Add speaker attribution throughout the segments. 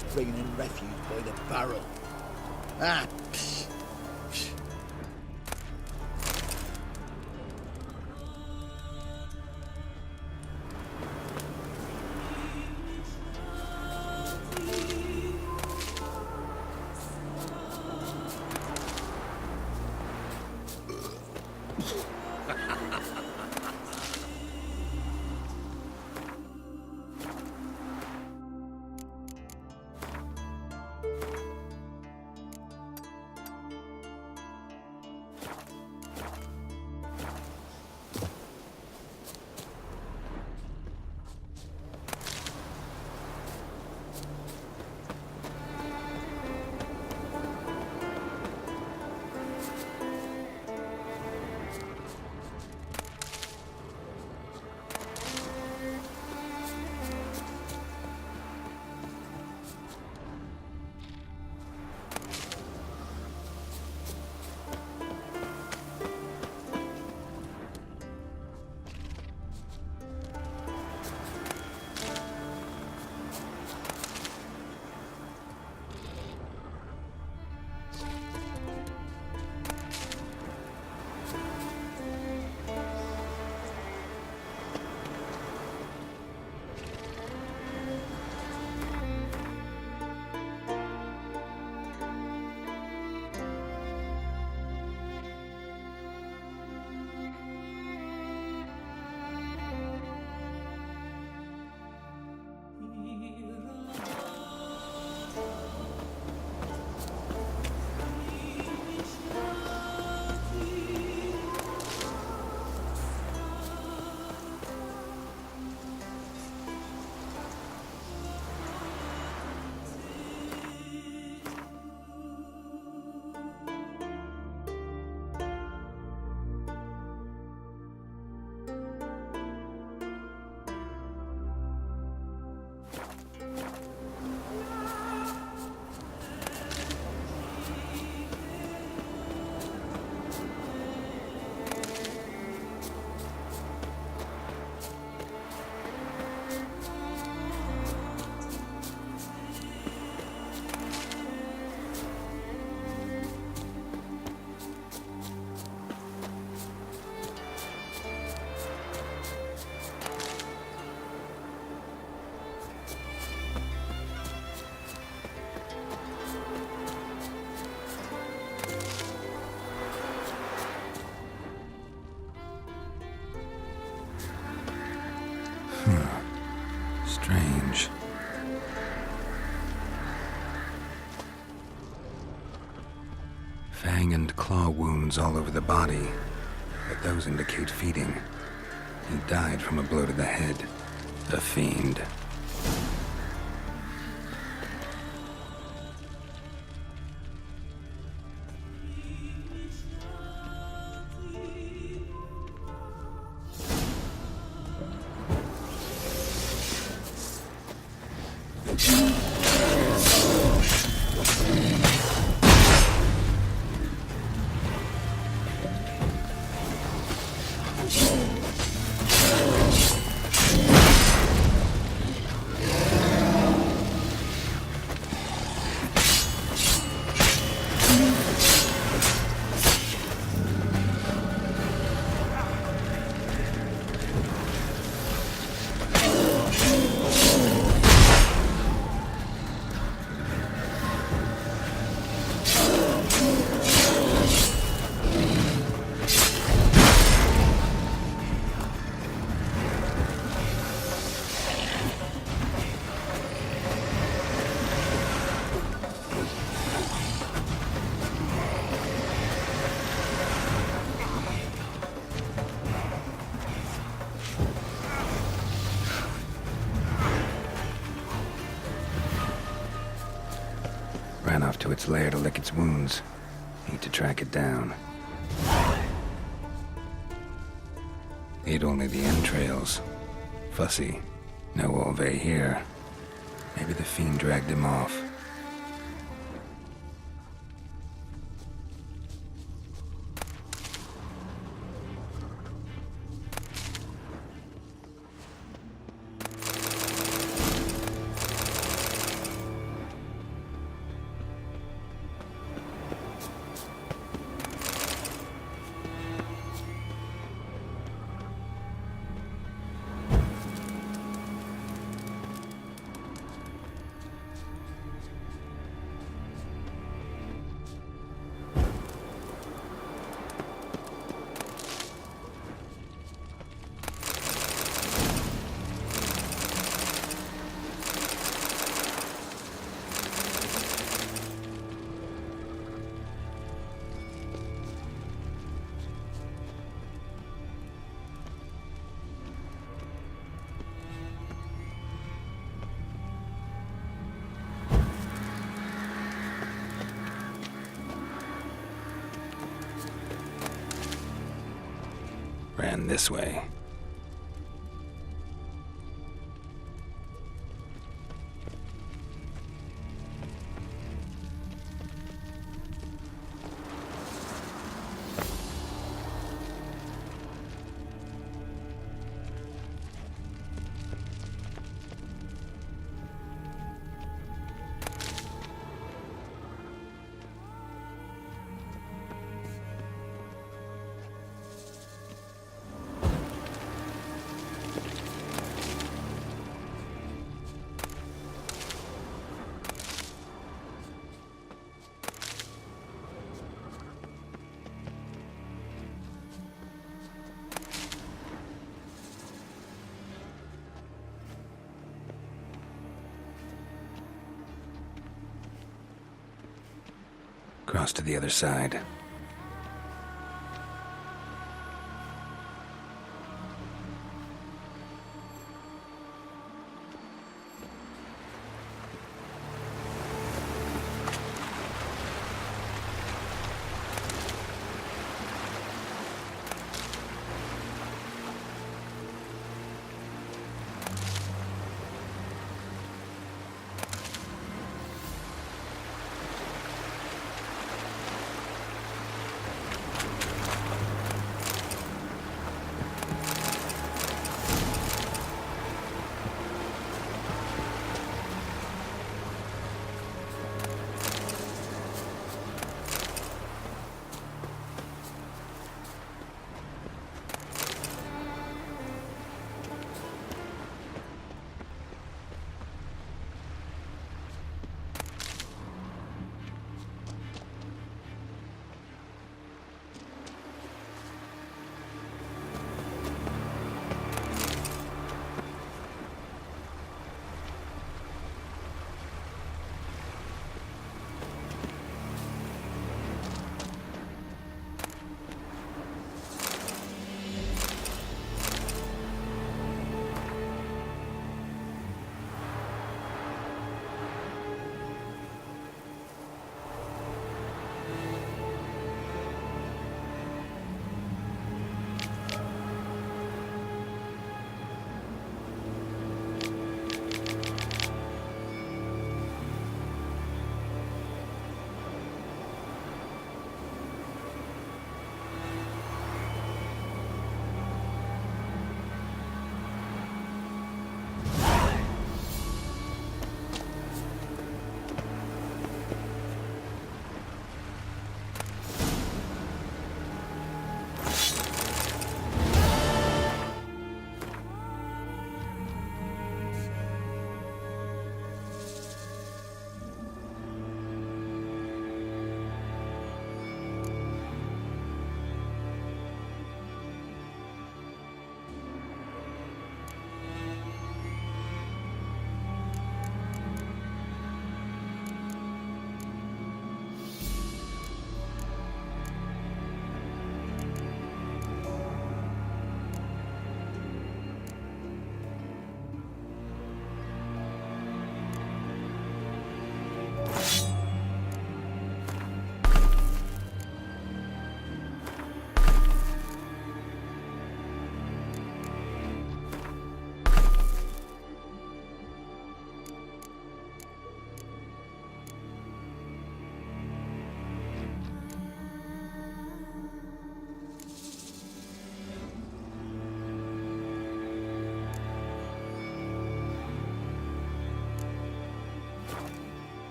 Speaker 1: He's bringing in refuse by the barrel. Ah, psh.
Speaker 2: Strange. Fang and claw wounds all over the body, but those indicate feeding. He died from a blow to the head. A fiend. Ran off to its lair to lick its wounds. Need to track it down. Ate only the entrails. Fussy. No Olve here. Maybe the fiend dragged him off. ran this way. Cross to the other side.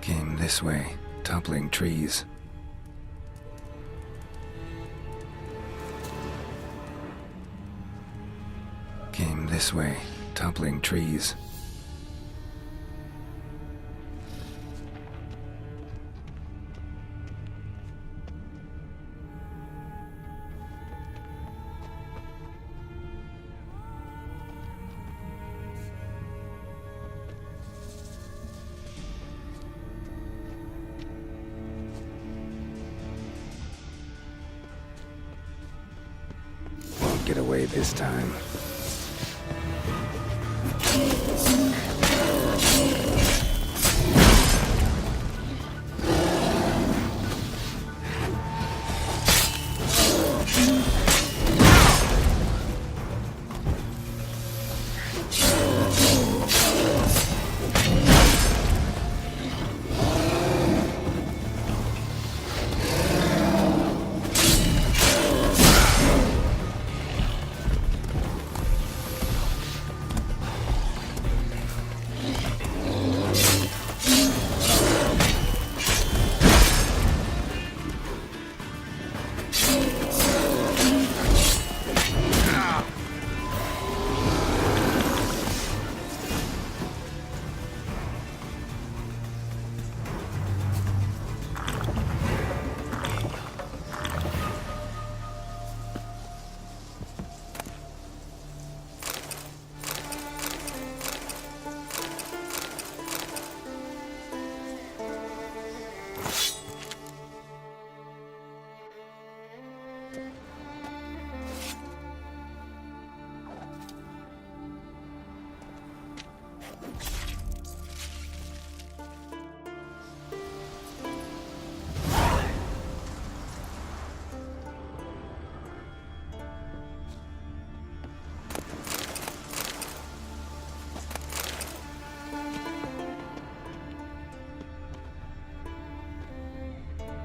Speaker 2: Came this way, toppling trees. Came this way, toppling trees. get away this time.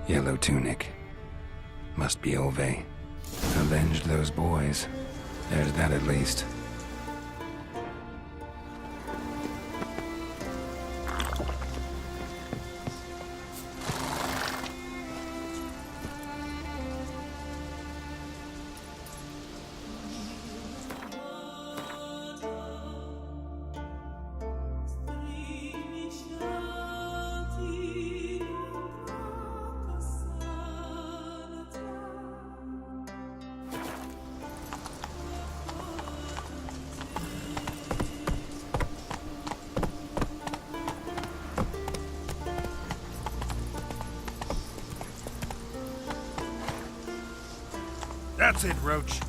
Speaker 2: Yellow tunic. Must be Ove. Avenged those boys. There's that at least.
Speaker 3: That's it, Roach.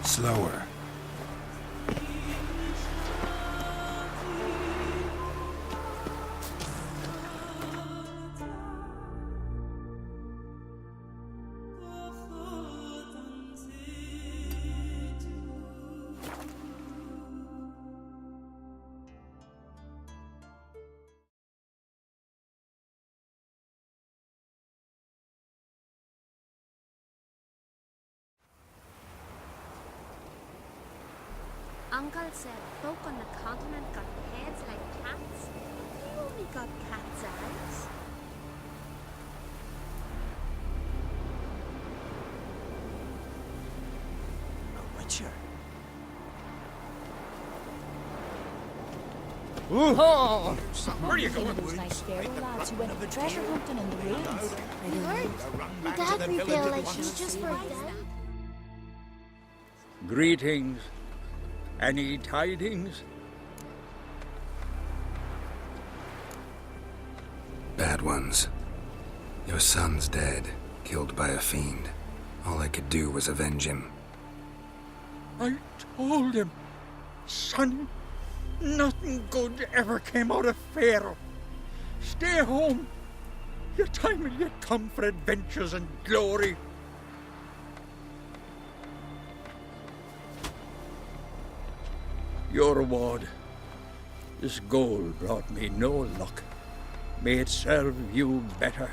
Speaker 2: Slower.
Speaker 4: Uncle said folk on the continent got heads like cats. You only got cat's eyes.
Speaker 1: A witcher.
Speaker 3: Oh!
Speaker 5: Where are you going? Those nice sparrow lads who went treasure hunting in the ruins.
Speaker 4: We heard. Your dad we feel like she's just for them.
Speaker 6: Greetings. Any tidings?
Speaker 2: Bad ones. Your son's dead, killed by a fiend. All I could do was avenge him.
Speaker 6: I told him, son, nothing good ever came out of Pharaoh. Stay home. Your time will yet come for adventures and glory. Your reward. This gold brought me no luck. May it serve you better.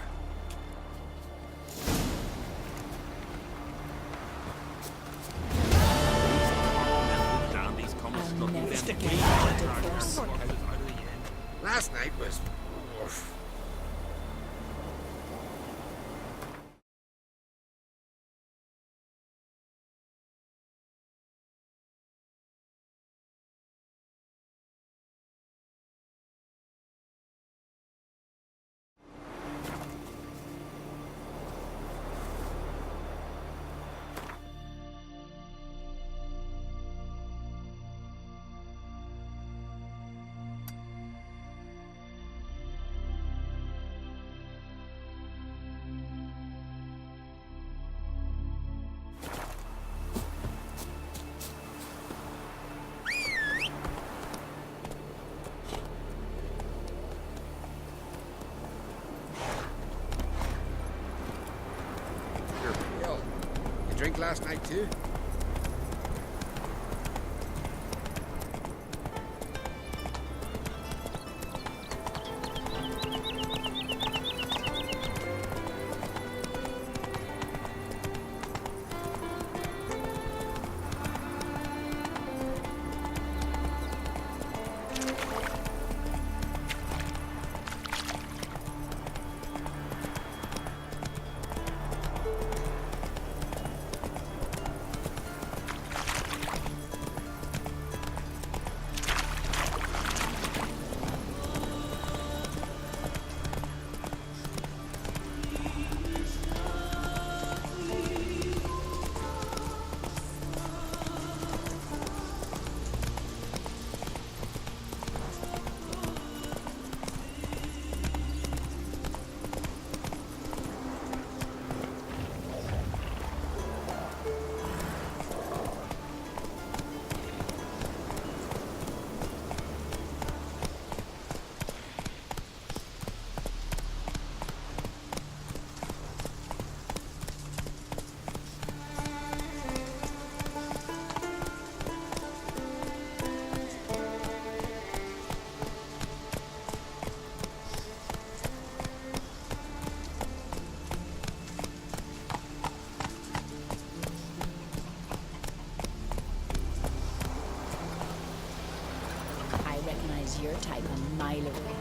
Speaker 5: I'll never forget what you did for us.
Speaker 1: Last night was. Oof. Yo, you drink last night too?
Speaker 5: I recognize your type a mile away.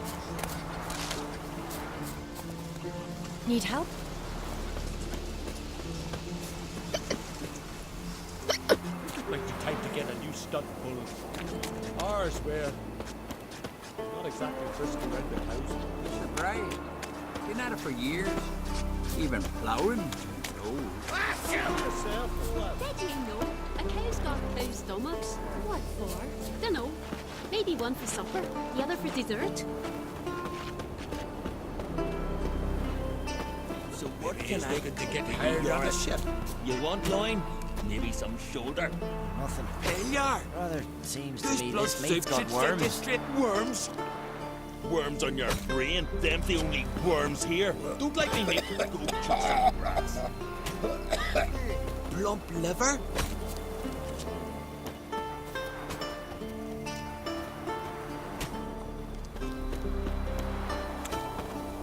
Speaker 5: Need help?
Speaker 3: Like the type to get a new stud bull. Ours were not exactly frisky around the house.
Speaker 7: Mr. Bray, been at it for years. Even ploughing. No.
Speaker 3: Yourself, lad.
Speaker 4: Did you know a cow's got two stomachs? What for? Dunno. Maybe one for supper, the other for dessert.
Speaker 8: So what can I
Speaker 3: looking to get
Speaker 8: do?
Speaker 3: tired
Speaker 8: You're
Speaker 3: of
Speaker 8: a
Speaker 3: it.
Speaker 8: ship. You want loin? Maybe some shoulder.
Speaker 9: Nothing.
Speaker 8: There you are.
Speaker 9: Rather seems to
Speaker 8: This
Speaker 9: be
Speaker 8: blood
Speaker 9: this meat's
Speaker 8: soup
Speaker 9: got
Speaker 8: should set you
Speaker 9: worms.
Speaker 8: straight. Worms? Worms on your brain. Them's the only worms here. Don't like me, mate. Go chew some grass. Plump liver?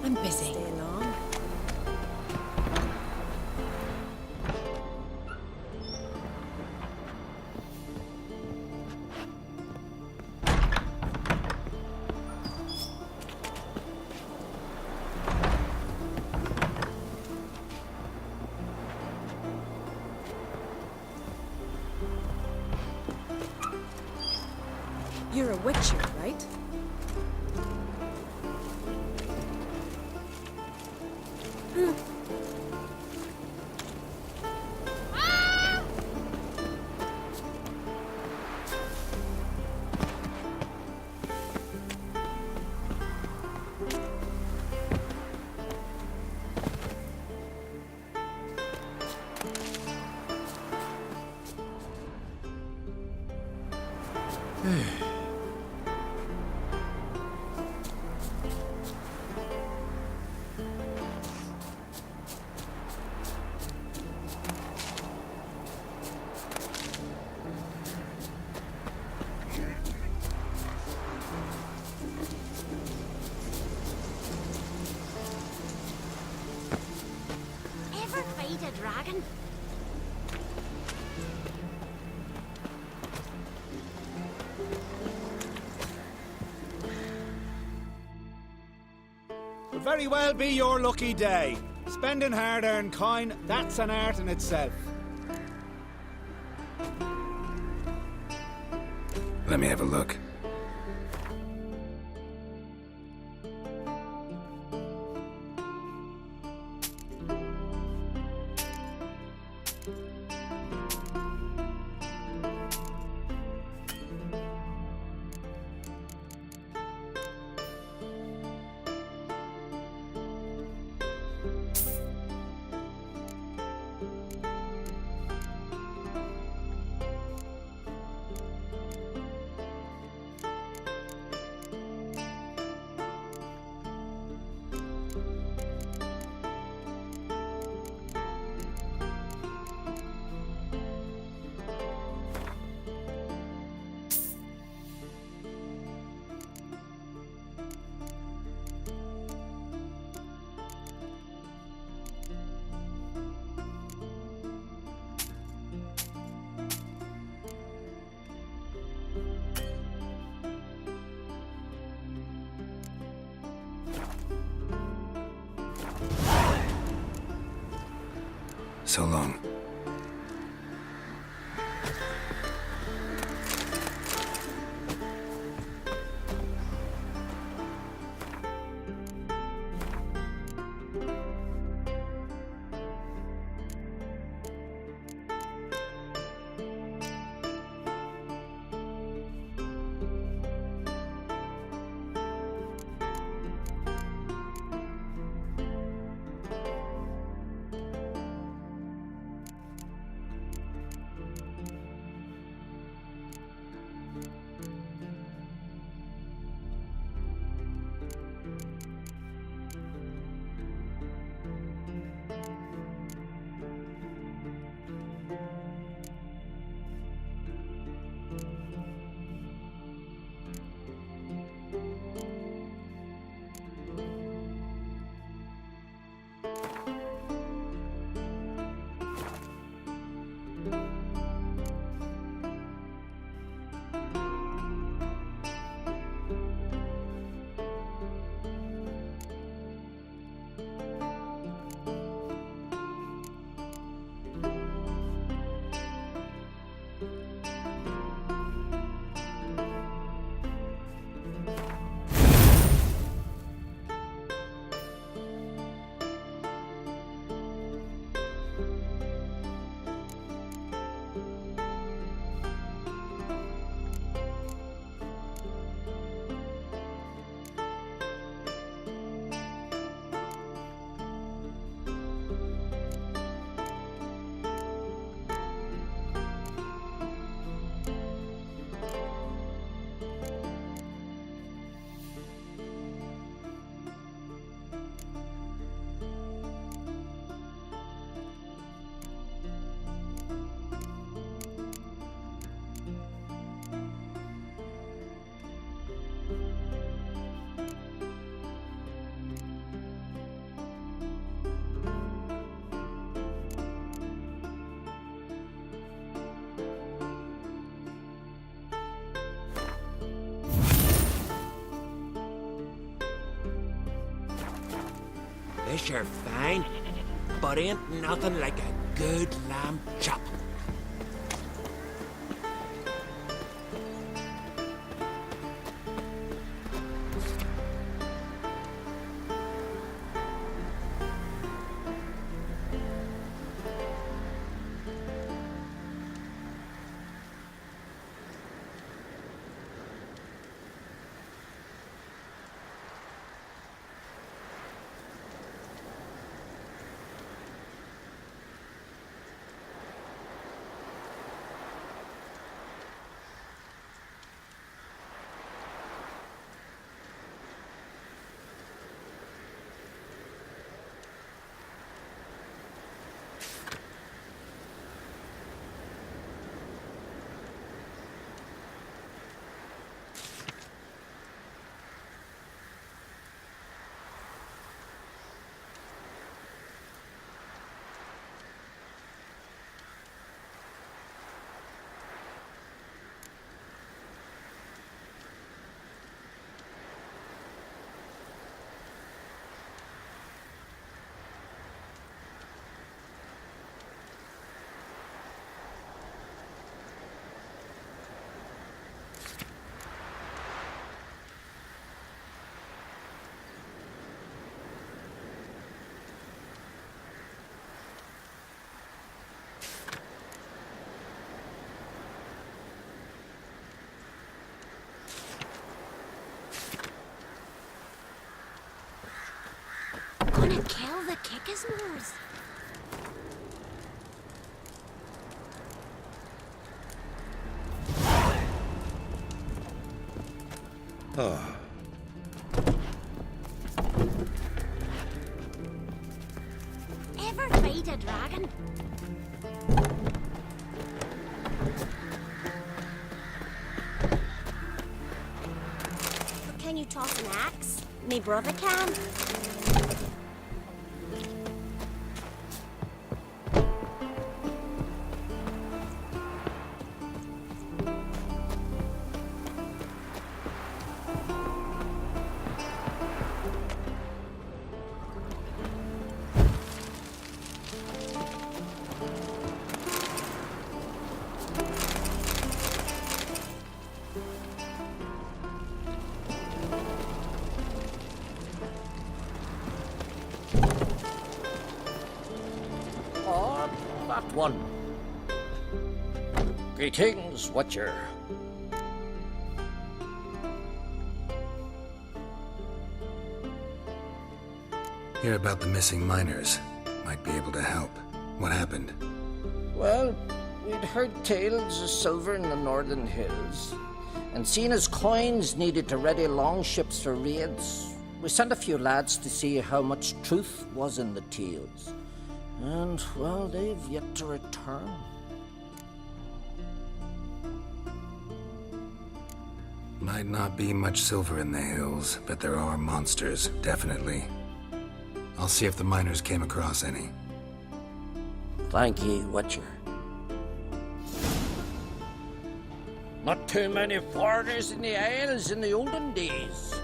Speaker 5: I'm busy.
Speaker 4: Stay long.
Speaker 10: You're a witcher, right?
Speaker 4: second.
Speaker 9: Could very well be your lucky day. Spending hard-earned coin, that's an art in itself.
Speaker 2: Let me have a look. So long.
Speaker 10: This you're fine, but ain't nothing like a good lamb chop.
Speaker 4: gonna kill the Kickismores. Ever fight a dragon? But can you toss an axe? Me brother can.
Speaker 6: On that one. Greetings, Watcher.
Speaker 2: Hear about the missing miners. Might be able to help. What happened?
Speaker 6: Well, we'd heard tales of silver in the northern hills, and seeing as coins needed to ready longships for raids, we sent a few lads to see how much truth was in the tales. And, well, they've yet to return.
Speaker 2: Might not be much silver in the hills, but there are monsters, definitely. I'll see if the miners came across any.
Speaker 6: Thank ye, Watcher. Not too many foreigners in the Isles in the olden days.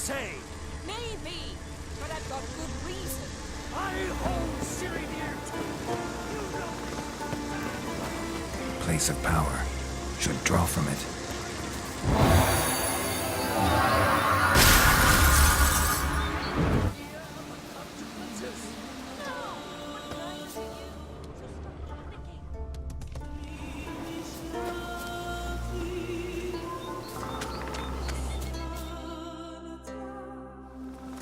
Speaker 10: say?
Speaker 5: Maybe, but I've got good reason.
Speaker 10: I hold Ciri near to
Speaker 2: Place of power. Should draw from it.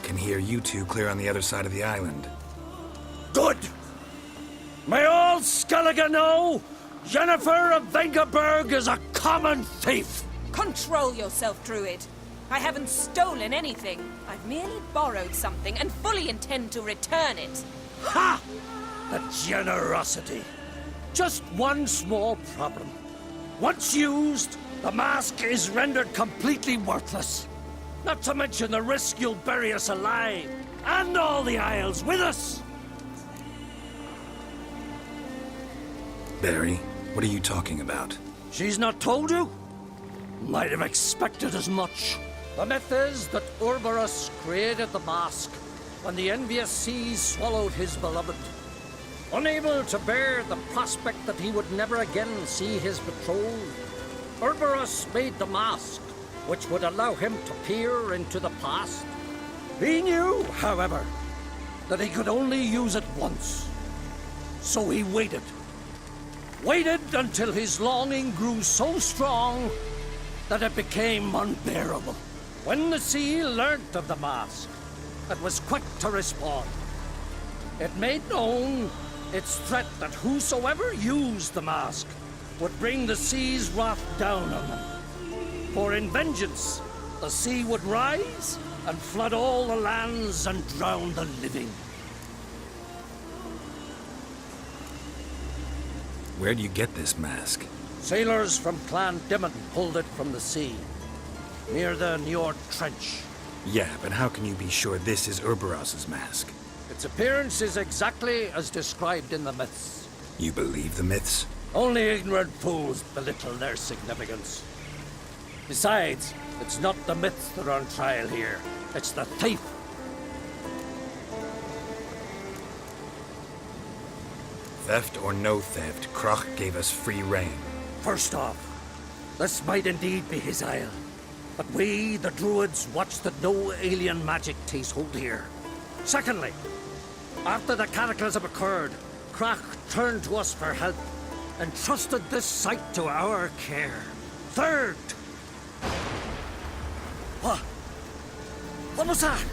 Speaker 2: Can hear you two clear on the other side of the island.
Speaker 10: Good! May all Skellige know Jennifer of Vengerberg is a common thief!
Speaker 5: Control yourself, Druid. I haven't stolen anything. I've merely borrowed something and fully intend to return it.
Speaker 10: Ha! The generosity. Just one small problem. Once used, the mask is rendered completely worthless. Not to mention the risk you'll bury us alive, and all the Isles with us!
Speaker 2: Barry, what are you talking about?
Speaker 10: She's not told you? Might have expected as much.
Speaker 6: The myth is that Urberus created the mask when the envious seas swallowed his beloved. Unable to bear the prospect that he would never again see his betrothed, Urberus made the mask, which would allow him to peer into the past.
Speaker 10: He knew, however, that he could only use it once. So he waited. Waited until his longing grew so strong that it became unbearable.
Speaker 6: When the sea learnt of the mask, it was quick to respond. It made known its threat that whosoever used the mask would bring the sea's wrath down on them. For in vengeance, the sea would rise and flood all the lands and drown the living.
Speaker 2: Where'd you get this mask?
Speaker 6: Sailors from Clan Dimon pulled it from the sea, near the Njord Trench.
Speaker 2: Yeah, but how can you be sure this is Urberos's mask?
Speaker 6: Its appearance is exactly as described in the myths.
Speaker 2: You believe the myths?
Speaker 6: Only ignorant fools belittle their significance. Besides, it's not the myths that are on trial here. It's the thief.
Speaker 2: Theft or no theft, Kroch gave us free rein.
Speaker 6: First off, this might indeed be his isle. But we, the Druids, watch that no alien magic takes hold here. Secondly, after the cataclysm occurred, Kroch turned to us for help and trusted this site to our care. Third, what was that?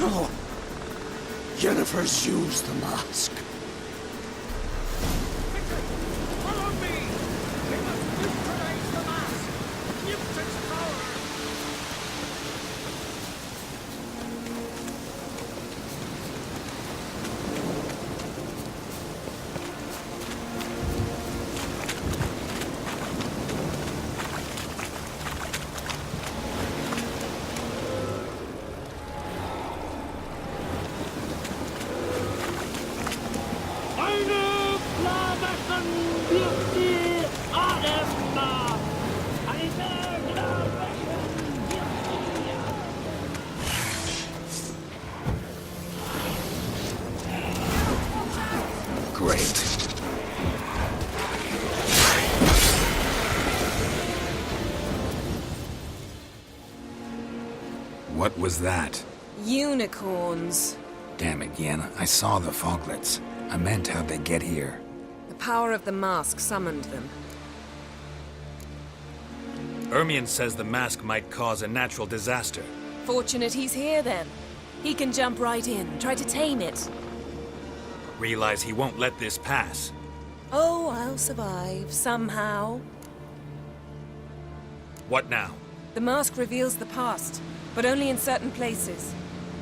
Speaker 6: No. Jennifer's used the mask.
Speaker 10: Follow me! We must neutralize the mask! Use its power!
Speaker 2: Great. What was that?
Speaker 5: Unicorns.
Speaker 2: Damn it, Yen. I saw the foglets. I meant how'd they get here?
Speaker 5: The power of the mask summoned them.
Speaker 2: Ermion says the mask might cause a natural disaster.
Speaker 5: Fortunate he's here then. He can jump right in, try to tame it.
Speaker 2: Realize he won't let this pass.
Speaker 5: Oh, I'll survive, somehow.
Speaker 2: What now?
Speaker 5: The mask reveals the past, but only in certain places.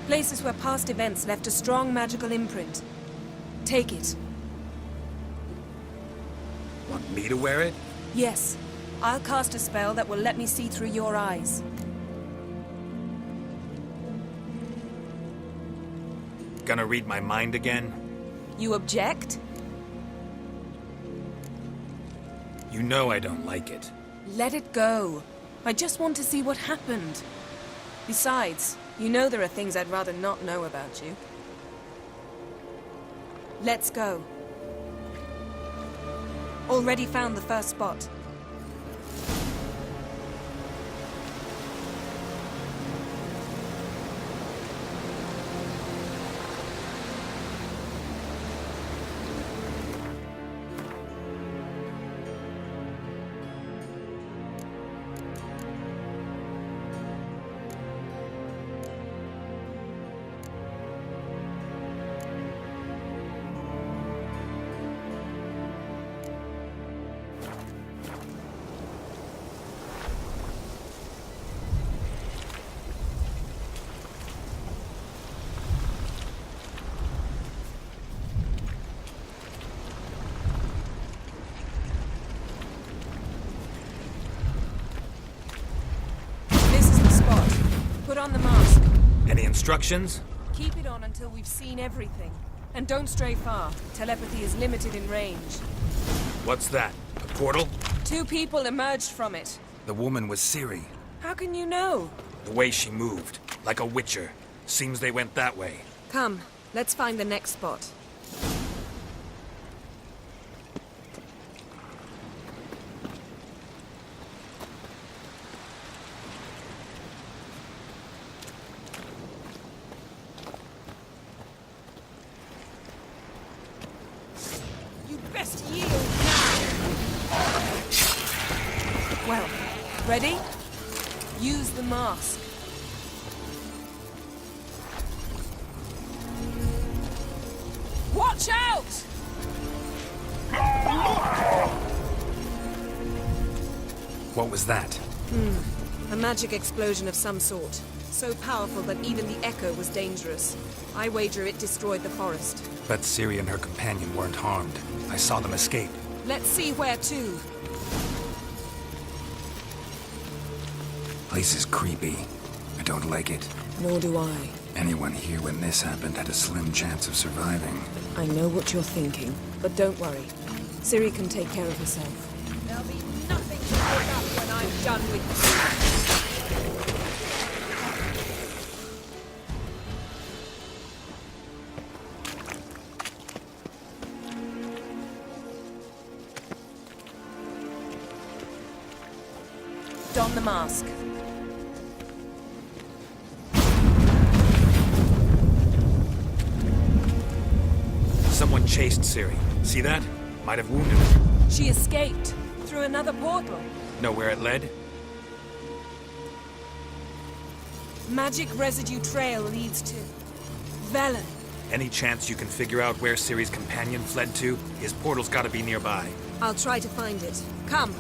Speaker 5: Places where past events left a strong magical imprint. Take it.
Speaker 2: Want me to wear it?
Speaker 5: Yes. I'll cast a spell that will let me see through your eyes.
Speaker 2: Gonna read my mind again?
Speaker 5: You object?
Speaker 2: You know I don't like it.
Speaker 5: Let it go. I just want to see what happened. Besides, you know there are things I'd rather not know about you. Let's go. Already found the first spot. Put on the mask.
Speaker 2: Any instructions?
Speaker 5: Keep it on until we've seen everything. And don't stray far. Telepathy is limited in range.
Speaker 2: What's that? A portal?
Speaker 5: 2 people emerged from it.
Speaker 2: The woman was Ciri.
Speaker 5: How can you know?
Speaker 2: The way she moved, like a witcher. Seems they went that way.
Speaker 5: Come, let's find the next spot. Best yield now! Well, ready? Use the mask. Watch out!
Speaker 2: What was that?
Speaker 5: A magic explosion of some sort. So powerful that even the echo was dangerous. I wager it destroyed the forest.
Speaker 2: But Ciri and her companion weren't harmed. I saw them escape.
Speaker 5: Let's see where to.
Speaker 2: Place is creepy. I don't like it.
Speaker 5: Nor do I.
Speaker 2: Anyone here when this happened had a slim chance of surviving.
Speaker 5: I know what you're thinking, but don't worry. Ciri can take care of herself. There'll be nothing to pick up when I'm done with you. Don the mask.
Speaker 2: Someone chased Ciri. See that? Might have wounded her.
Speaker 5: She escaped through another portal.
Speaker 2: Know where it led?
Speaker 5: Magic residue trail leads to Velen.
Speaker 2: Any chance you can figure out where Ciri's companion fled to? His portal's gotta be nearby.
Speaker 5: I'll try to find it. Come.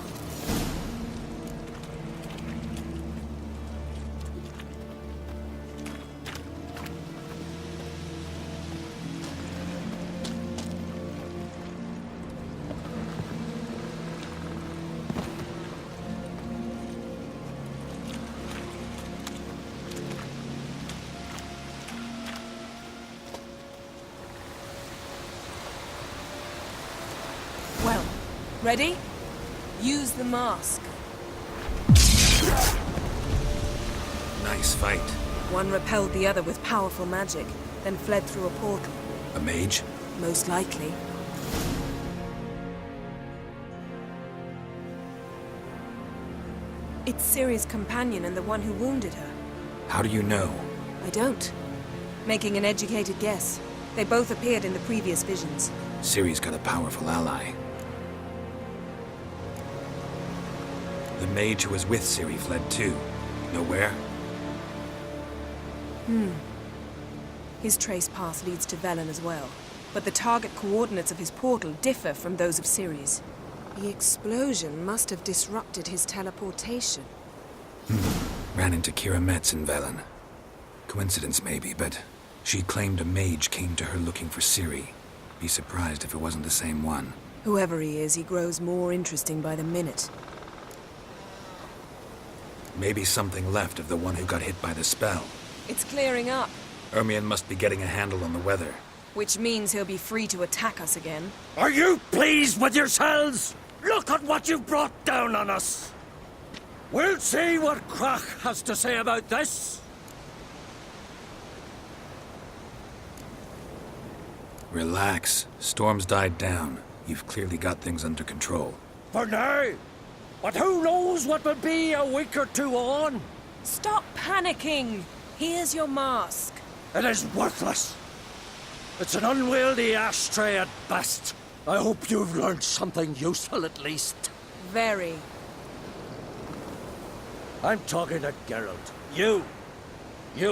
Speaker 5: Well, ready? Use the mask.
Speaker 2: Nice fight.
Speaker 5: One repelled the other with powerful magic, then fled through a portal.
Speaker 2: A mage?
Speaker 5: Most likely. It's Ciri's companion and the one who wounded her.
Speaker 2: How do you know?
Speaker 5: I don't. Making an educated guess. They both appeared in the previous visions.
Speaker 2: Ciri's got a powerful ally. The mage who was with Ciri fled too. Know where?
Speaker 5: His trace path leads to Velen as well. But the target coordinates of his portal differ from those of Ciri's. The explosion must have disrupted his teleportation.
Speaker 2: Ran into Kira Metz in Velen. Coincidence maybe, but she claimed a mage came to her looking for Ciri. Be surprised if it wasn't the same one.
Speaker 5: Whoever he is, he grows more interesting by the minute.
Speaker 2: Maybe something left of the one who got hit by the spell.
Speaker 5: It's clearing up,
Speaker 2: Ermion must be getting a handle on the weather.
Speaker 5: which means he'll be free to attack us again.
Speaker 10: Are you pleased with yourselves? Look at what you've brought down on us. We'll see what Crach has to say about this.
Speaker 2: Relax. Storm's died down. You've clearly got things under control.
Speaker 10: For now. But who knows what will be a week or two on?
Speaker 5: Stop panicking! Here's your mask.
Speaker 10: It is worthless. It's an unwieldy ashtray at best. I hope you've learned something useful at least.
Speaker 5: Very.
Speaker 10: I'm talking to Geralt. You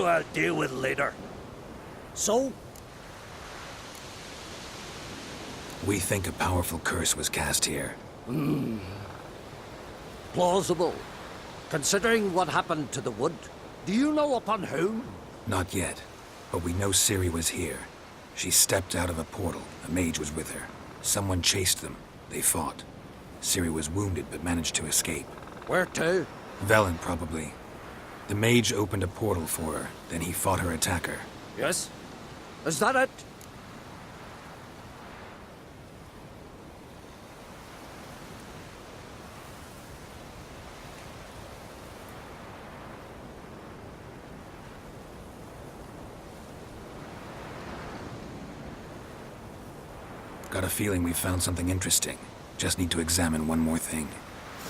Speaker 10: I'll deal with later. So?
Speaker 2: We think a powerful curse was cast here.
Speaker 10: Plausible. Considering what happened to the wood, do you know upon whom?
Speaker 2: Not yet, but we know Ciri was here. She stepped out of a portal. A mage was with her. Someone chased them. They fought. Ciri was wounded but managed to escape.
Speaker 10: Where to?
Speaker 2: Velen, probably. The mage opened a portal for her, then he fought her attacker.
Speaker 10: Yes? Is that it?
Speaker 2: Got a feeling we found something interesting. Just need to examine one more thing.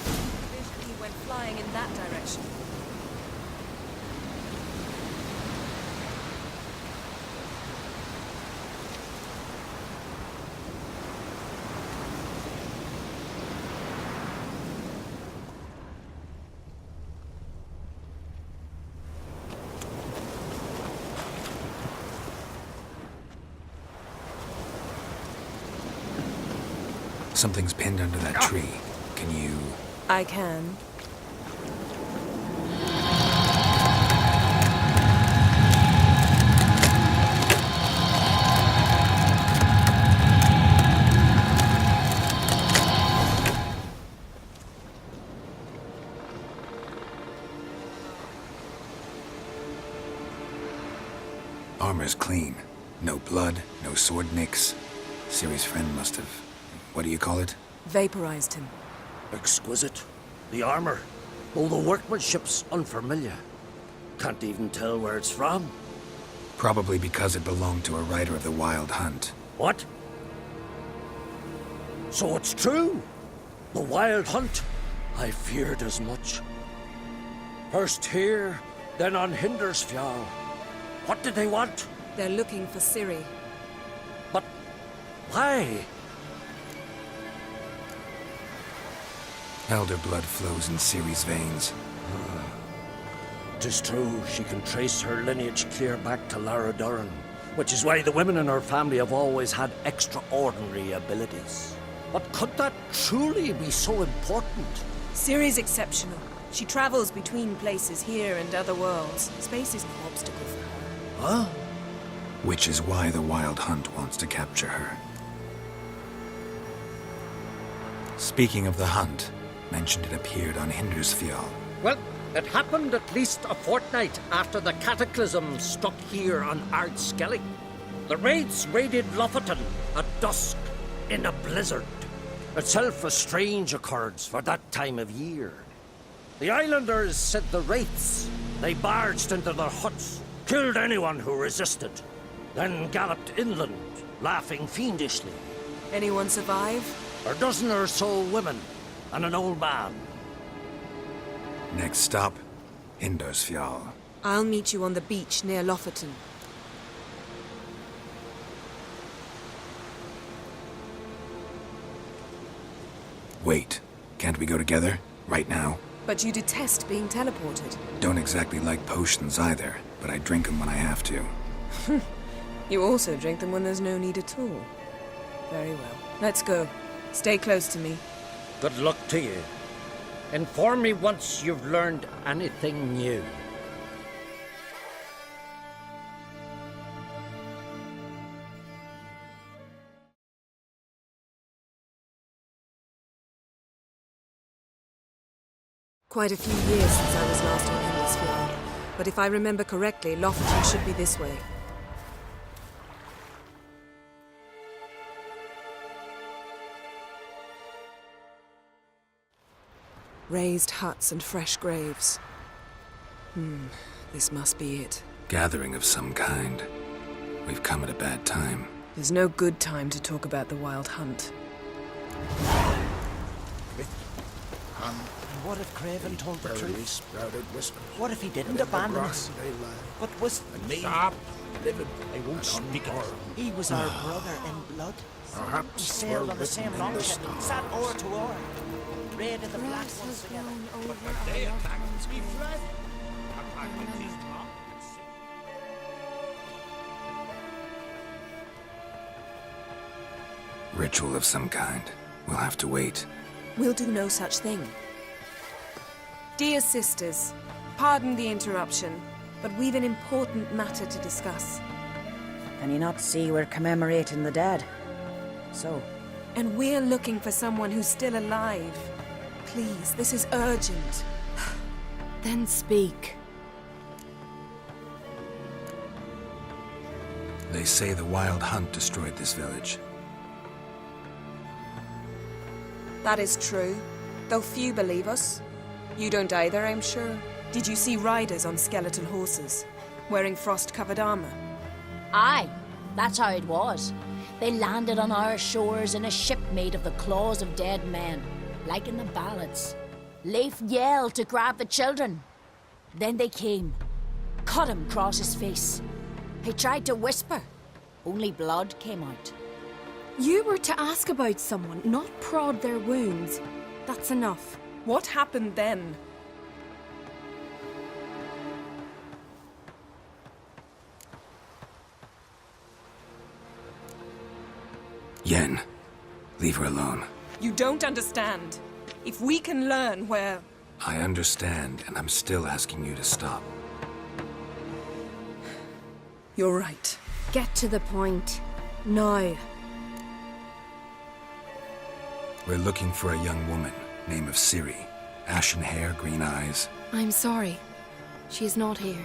Speaker 5: He went flying in that direction.
Speaker 2: Something's pinned under that tree. Can you...
Speaker 5: I can.
Speaker 2: Armor's clean. No blood, no sword nicks. Ciri's friend must have... What do you call it?
Speaker 5: Vaporized him.
Speaker 10: Exquisite. The armor, though the workmanship's unfamiliar. Can't even tell where it's from.
Speaker 2: Probably because it belonged to a rider of the Wild Hunt.
Speaker 10: What? So it's true? The Wild Hunt? I feared as much. First here, then on Hindersfjall. What did they want?
Speaker 5: They're looking for Ciri.
Speaker 10: But why?
Speaker 2: Elder blood flows in Ciri's veins.
Speaker 10: 'Tis true, she can trace her lineage clear back to Lara Duran, which is why the women in her family have always had extraordinary abilities. But could that truly be so important?
Speaker 5: Ciri's exceptional. She travels between places here and other worlds. Space is no obstacle for her.
Speaker 10: Huh?
Speaker 2: Which is why the Wild Hunt wants to capture her. Speaking of the hunt, mentioned it appeared on Hindersfjall.
Speaker 10: Well, it happened at least a fortnight after the cataclysm struck here on Ard Skellig. The raids raided Lofoten at dusk in a blizzard. Itself a strange occurrence for that time of year. The islanders said the wraiths. They barged into their huts, killed anyone who resisted, then galloped inland, laughing fiendishly.
Speaker 5: Anyone survive?
Speaker 10: A dozen or so women and an old man.
Speaker 2: Next stop, Hindersfjall.
Speaker 5: I'll meet you on the beach near Lofoten.
Speaker 2: Wait, can't we go together? Right now?
Speaker 5: But you detest being teleported.
Speaker 2: Don't exactly like potions either, but I drink them when I have to.
Speaker 5: You also drink them when there's no need at all. Very well. Let's go. Stay close to me.
Speaker 10: Good luck to you. Inform me once you've learned anything new.
Speaker 5: Quite a few years since I was last on Hindersfjall, but if I remember correctly, Lofoten should be this way. Raised huts and fresh graves. This must be it.
Speaker 2: Gathering of some kind. We've come at a bad time.
Speaker 5: There's no good time to talk about the Wild Hunt.
Speaker 1: And
Speaker 6: What if Craven told the
Speaker 1: barely
Speaker 6: truth?
Speaker 1: sprouted whiskers.
Speaker 6: What if he didn't
Speaker 1: And in the
Speaker 6: abandon
Speaker 1: grass
Speaker 6: us?
Speaker 1: they lie.
Speaker 6: But was
Speaker 1: And me,
Speaker 3: Stop.
Speaker 1: living
Speaker 3: I won't
Speaker 1: and
Speaker 3: speak of it.
Speaker 1: unharmed.
Speaker 6: he was our brother in blood? We
Speaker 1: Perhaps
Speaker 6: sailed
Speaker 1: we're
Speaker 6: on the same
Speaker 1: written in the
Speaker 6: longship, sat
Speaker 1: stars.
Speaker 6: oar to oar, raided the Black
Speaker 4: Grass
Speaker 6: Ones
Speaker 4: has
Speaker 6: together.
Speaker 4: grown over
Speaker 3: They
Speaker 4: our loved
Speaker 3: attacked
Speaker 4: ones'
Speaker 3: me,
Speaker 4: graves.
Speaker 3: Fred.
Speaker 2: Ritual of some kind. We'll have to wait.
Speaker 5: We'll do no such thing. Dear sisters, pardon the interruption, but we've an important matter to discuss.
Speaker 11: Can you not see we're commemorating the dead? So,
Speaker 5: And we're looking for someone who's still alive. Please, this is urgent.
Speaker 11: then speak.
Speaker 2: They say the Wild Hunt destroyed this village.
Speaker 5: That is true, though few believe us. You don't either, I'm sure. Did you see riders on skeletal horses, wearing frost-covered armor?
Speaker 12: Aye, that's how it was. They landed on our shores in a ship made of the claws of dead men, like in the ballads. Leif yelled to grab the children. Then they came, cut him across his face. He tried to whisper, only blood came out.
Speaker 13: You were to ask about someone, not prod their wounds. That's enough.
Speaker 5: What happened then?
Speaker 2: Yen, leave her alone.
Speaker 5: You don't understand. If we can learn where...
Speaker 2: I understand, and I'm still asking you to stop.
Speaker 5: You're right.
Speaker 13: Get to the point. Now.
Speaker 2: We're looking for a young woman, name of Ciri. Ashen hair, green eyes.
Speaker 13: I'm sorry. She's not here.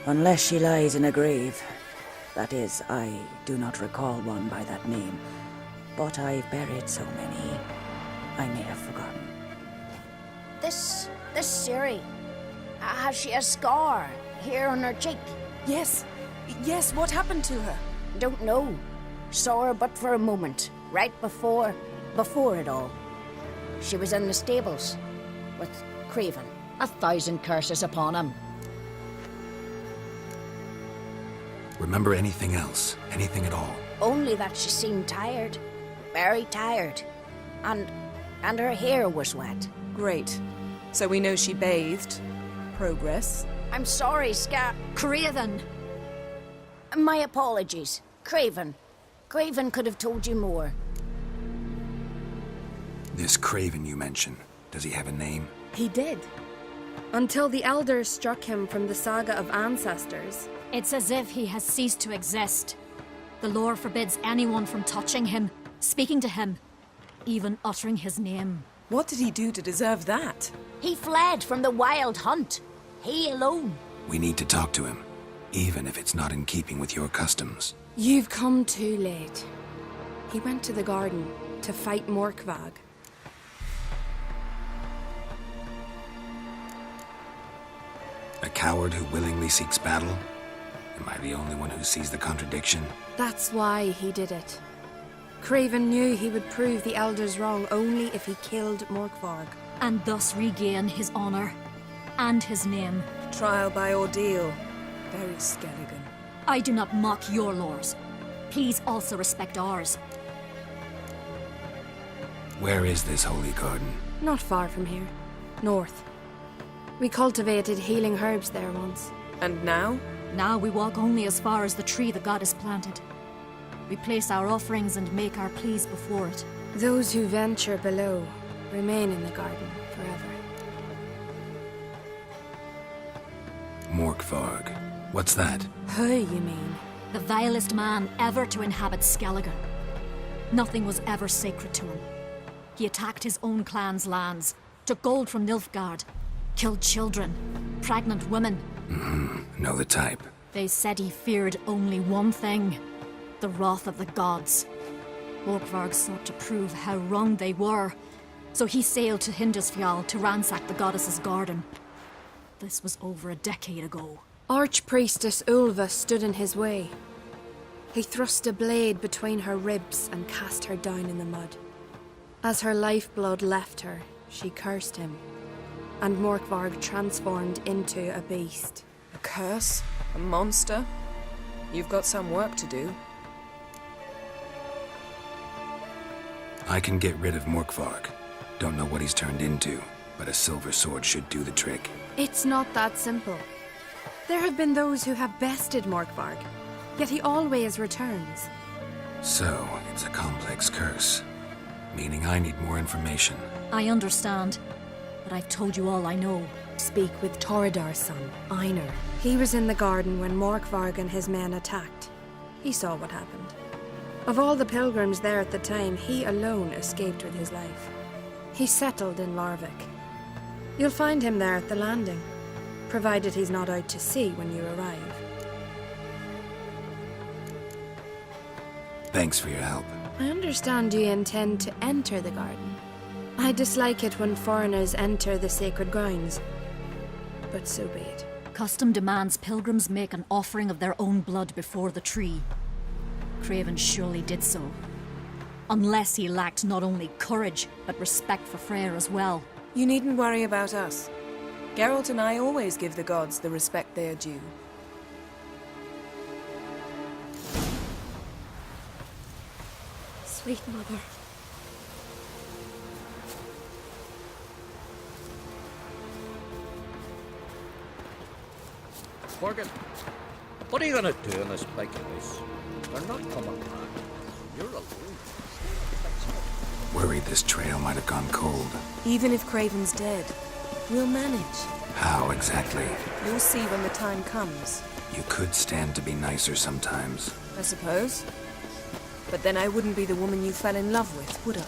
Speaker 11: Unless she lies in a grave. That is, I do not recall one by that name. But I've buried so many, I may have forgotten.
Speaker 12: This Ciri, has she a scar here on her cheek?
Speaker 5: Yes. Yes, what happened to her?
Speaker 12: Don't know. Saw her but for a moment, right before it all. She was in the stables with Craven. 1,000 curses upon him.
Speaker 2: Remember anything else? Anything at all?
Speaker 12: Only that she seemed tired. Very tired. And her hair was wet.
Speaker 5: Great. So we know she bathed. Progress.
Speaker 12: I'm sorry,
Speaker 13: Craven!
Speaker 12: My apologies. Craven. Craven could have told you more.
Speaker 2: This Craven you mentioned, does he have a name?
Speaker 13: He did. Until the elders struck him from the saga of ancestors.
Speaker 14: It's as if he has ceased to exist. The lore forbids anyone from touching him, speaking to him, even uttering his name.
Speaker 5: What did he do to deserve that?
Speaker 12: He fled from the Wild Hunt. He alone.
Speaker 2: We need to talk to him, even if it's not in keeping with your customs.
Speaker 13: You've come too late. He went to the garden to fight Morkvag.
Speaker 2: A coward who willingly seeks battle? Am I the only one who sees the contradiction?
Speaker 13: That's why he did it. Craven knew he would prove the elders wrong only if he killed Morkvarg.
Speaker 14: And thus regain his honor and his name.
Speaker 5: Trial by ordeal. Very Skelligan.
Speaker 14: I do not mock your laws. Please also respect ours.
Speaker 2: Where is this holy garden?
Speaker 13: Not far from here. North. We cultivated healing herbs there once.
Speaker 5: And now?
Speaker 14: Now we walk only as far as the tree the goddess planted. We place our offerings and make our pleas before it.
Speaker 13: Those who venture below remain in the garden forever.
Speaker 2: Morkvarg. What's that?
Speaker 13: Who, you mean?
Speaker 14: The vilest man ever to inhabit Skelligan. Nothing was ever sacred to him. He attacked his own clan's lands, took gold from Nilfgaard, killed children, pregnant women.
Speaker 2: Know the type.
Speaker 14: They said he feared only one thing, the wrath of the gods. Morkvarg sought to prove how wrong they were, so he sailed to Hindisfjall to ransack the goddess's garden. This was over a decade ago.
Speaker 13: Archpriestess Ulva stood in his way. He thrust a blade between her ribs and cast her down in the mud. As her lifeblood left her, she cursed him, and Morkvarg transformed into a beast.
Speaker 5: A curse? A monster? You've got some work to do.
Speaker 2: I can get rid of Morkvarg. Don't know what he's turned into, but a silver sword should do the trick.
Speaker 13: It's not that simple. There have been those who have bested Morkvarg, yet he always returns.
Speaker 2: So, it's a complex curse, meaning I need more information.
Speaker 14: I understand, but I've told you all I know.
Speaker 13: Speak with Toredar's son, Einar. He was in the garden when Morkvarg and his men attacked. He saw what happened. Of all the pilgrims there at the time, he alone escaped with his life. He settled in Larvik. You'll find him there at the landing, provided he's not out to sea when you arrive.
Speaker 2: Thanks for your help.
Speaker 13: I understand you intend to enter the garden. I dislike it when foreigners enter the sacred grounds, but so be it.
Speaker 14: Custom demands pilgrims make an offering of their own blood before the tree. Craven surely did so. Unless he lacked not only courage, but respect for Freyr as well.
Speaker 5: You needn't worry about us. Geralt and I always give the gods the respect they are due.
Speaker 13: Sweet mother.
Speaker 10: Morgan, what are you gonna do in this big house? They're not coming back. You're alone.
Speaker 2: Worried this trail might have gone cold.
Speaker 5: Even if Craven's dead, we'll manage.
Speaker 2: How exactly?
Speaker 5: You'll see when the time comes.
Speaker 2: You could stand to be nicer sometimes.
Speaker 5: I suppose. But then I wouldn't be the woman you fell in love with, would I?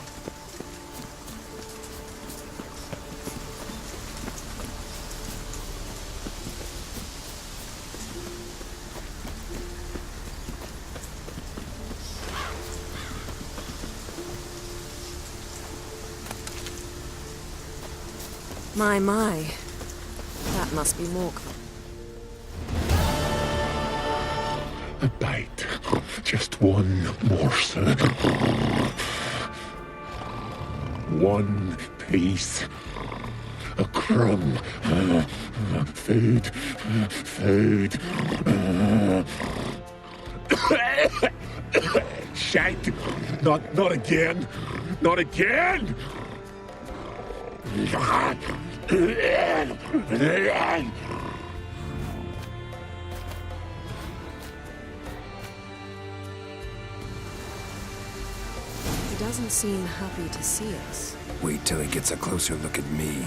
Speaker 5: My. That must be Morkvarg.
Speaker 15: A bite. Just one morsel. One piece. A crumb. Food. Food. Shite. Not again. Not again.
Speaker 5: He doesn't seem happy to see us.
Speaker 2: Wait till he gets a closer look at me.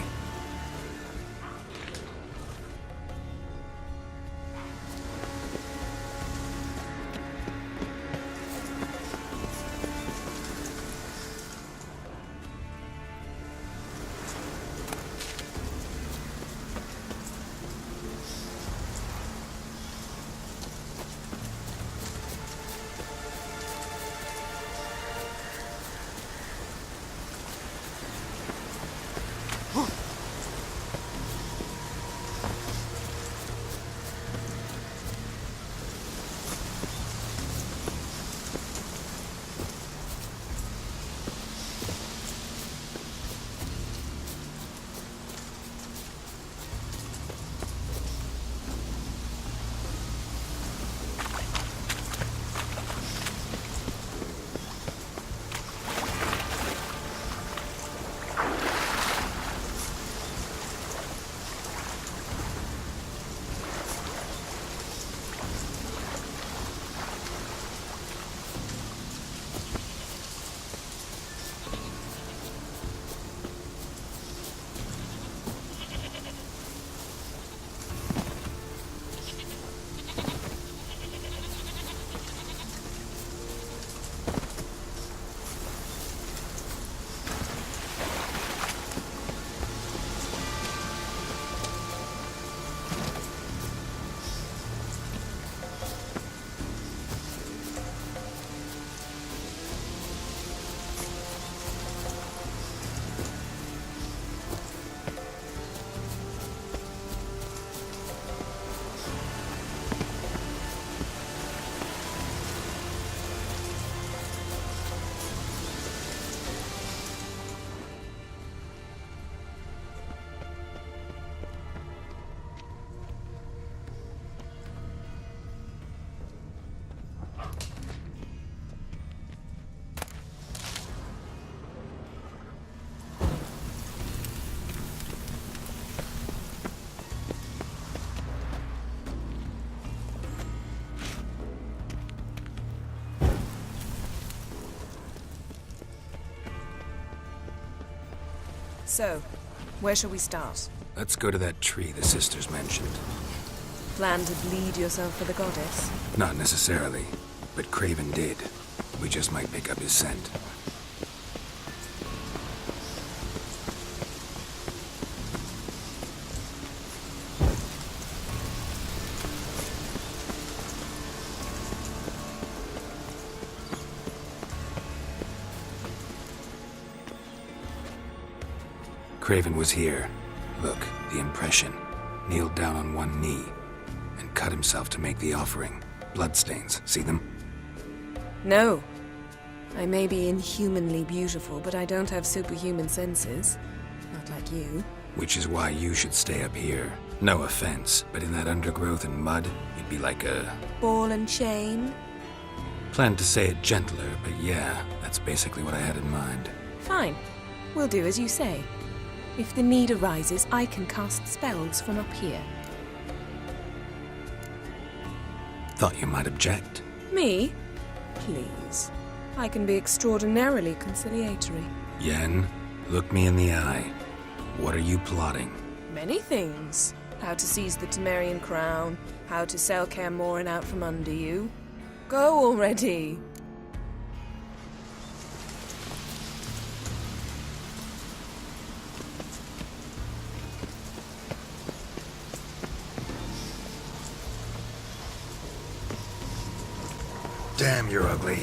Speaker 5: So, where shall we start?
Speaker 2: Let's go to that tree the sisters mentioned.
Speaker 5: Plan to bleed yourself for the goddess?
Speaker 2: Not necessarily, but Craven did. We just might pick up his scent. Craven was here. Look, the impression. Kneeled down on one knee and cut himself to make the offering. Bloodstains, see them?
Speaker 5: No. I may be inhumanly beautiful, but I don't have superhuman senses. Not like you.
Speaker 2: Which is why you should stay up here. No offense, but in that undergrowth and mud, you'd be like a...
Speaker 5: ball and chain?
Speaker 2: Planned to say it gentler, but yeah, that's basically what I had in mind.
Speaker 5: Fine. We'll do as you say. If the need arises, I can cast spells from up here.
Speaker 2: Thought you might object.
Speaker 5: Me? Please. I can be extraordinarily conciliatory.
Speaker 2: Yen, look me in the eye. What are you plotting?
Speaker 5: Many things. How to seize the Temerian crown, how to sell Kaer Morhen out from under you. Go already!
Speaker 2: Damn, you're ugly.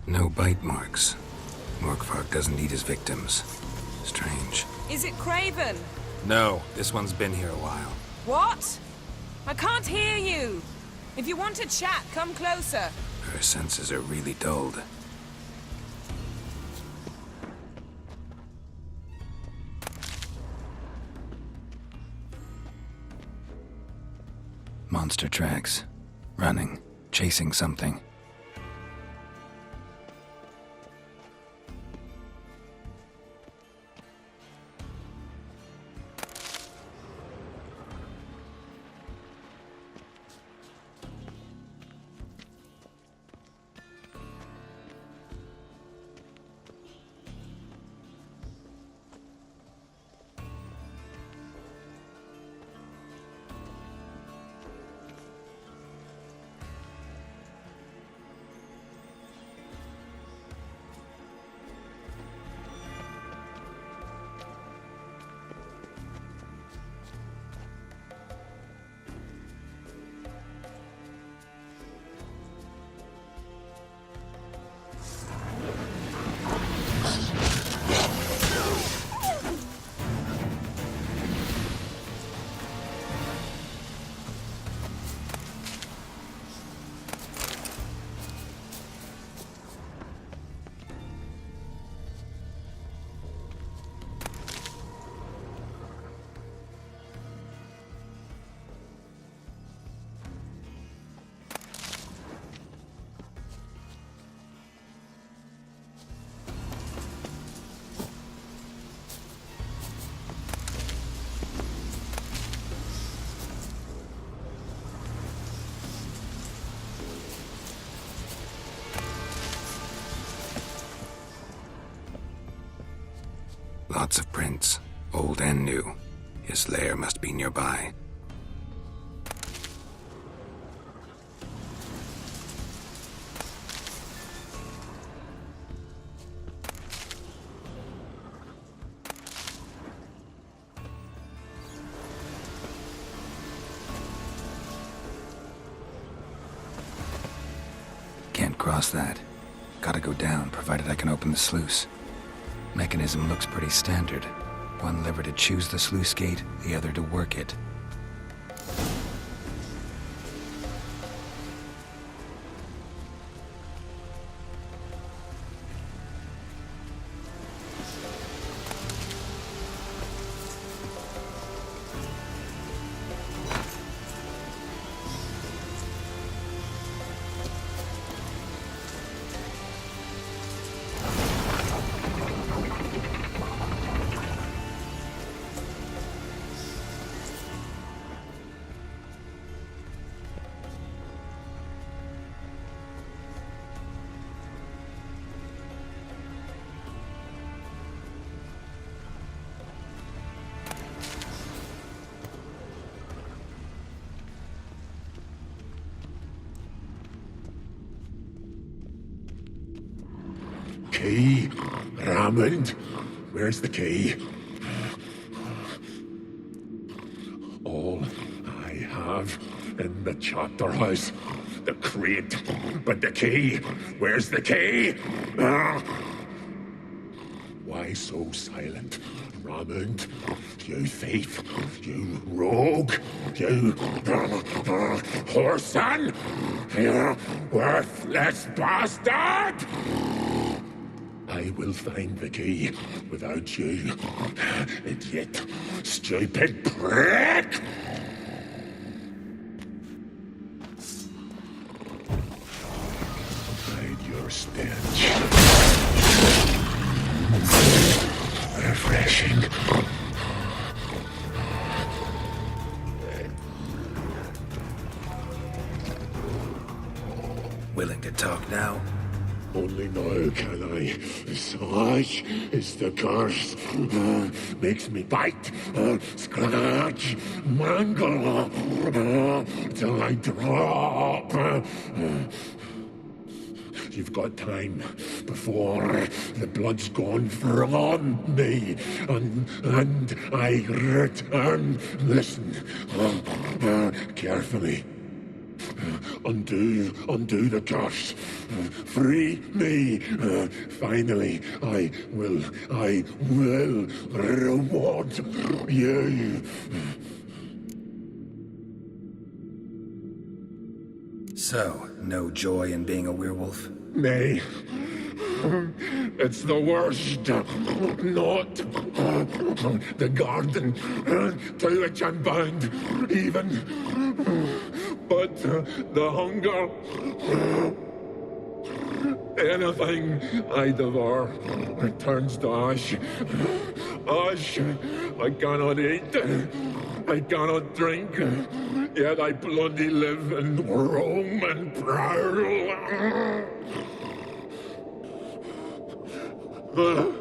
Speaker 2: No bite marks. Morkvarg doesn't eat his victims. Strange.
Speaker 5: Is it Craven?
Speaker 2: No, this one's been here a while.
Speaker 5: What? I can't hear you! If you want to chat, come closer.
Speaker 2: Her senses are really dulled. Monster tracks. Running. Chasing something. Lots of prints, old and new. His lair must be nearby. Can't cross that. Gotta go down, provided I can open the sluice. Mechanism looks pretty standard. One lever to choose the sluice gate, the other to work it.
Speaker 15: Key? Raymond? Where's the key? All I have in the chapter house. The crate. But the key? Where's the key? Why so silent, Raymond? You thief. You rogue. You whoreson. You worthless bastard! I will find the key without you, idiot, stupid prick! Hide your stench. Refreshing.
Speaker 2: Willing to talk now?
Speaker 15: Only now can I. Such is the curse. Makes me bite, scratch, mangle, till I drop. You've got time before the blood's gone from me, and I return. Listen, carefully. Undo the curse. Free me. Finally, I will reward you.
Speaker 2: So, no joy in being a werewolf?
Speaker 15: Nay. It's the worst. Not the garden to which I'm bound, even. But the hunger. Anything I devour turns to ash. Ash I cannot eat. I cannot drink. Yet I bloody live and roam and prowl. The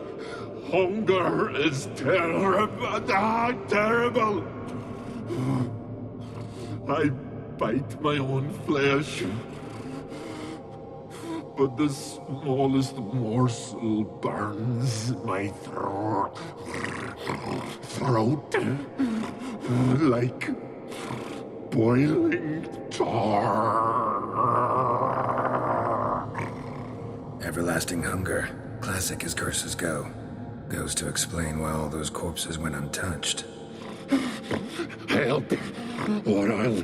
Speaker 15: hunger is terrible. Terrible. I bite my own flesh, but the smallest morsel burns my throat like boiling tar.
Speaker 2: Everlasting hunger. Classic as curses go. Goes to explain why all those corpses went untouched.
Speaker 15: Help, or I'll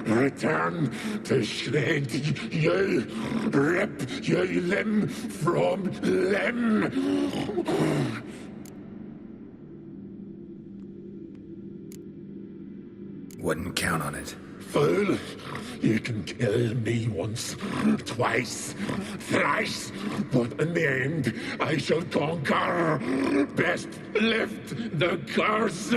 Speaker 15: return to shred you, rip you limb from limb.
Speaker 2: Wouldn't count on it.
Speaker 15: Fool, you can kill me once, twice, thrice, but in the end, I shall conquer. Best lift the curse.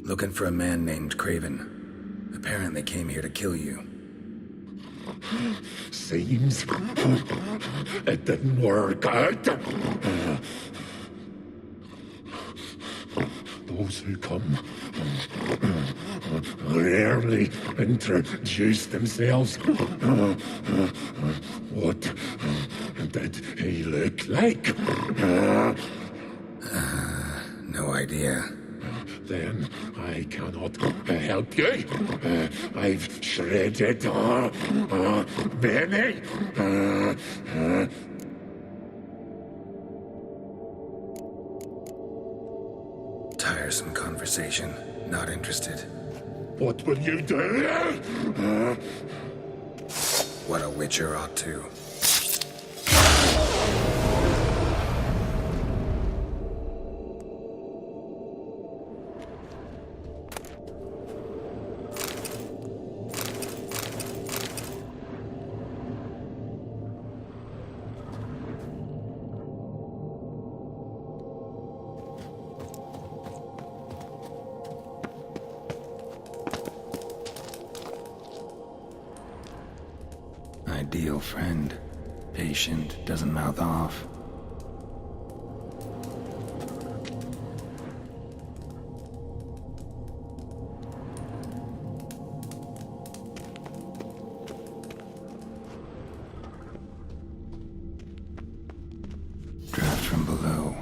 Speaker 2: Looking for a man named Craven. Apparently came here to kill you.
Speaker 15: Seems it didn't work out. Those who come rarely introduce themselves. What did he look like?
Speaker 2: No idea.
Speaker 15: then I cannot help you. I've shredded many.
Speaker 2: Tiresome conversation. Not interested.
Speaker 15: What will you do?
Speaker 2: What a witcher ought to. Ideal friend. Patient, doesn't mouth off. Draft from below.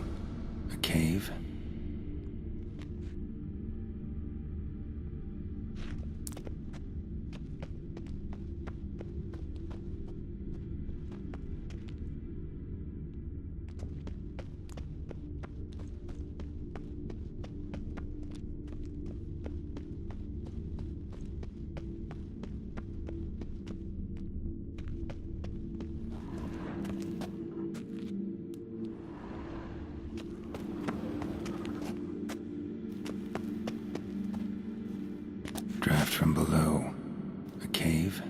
Speaker 2: A cave? Draft from below. A cave?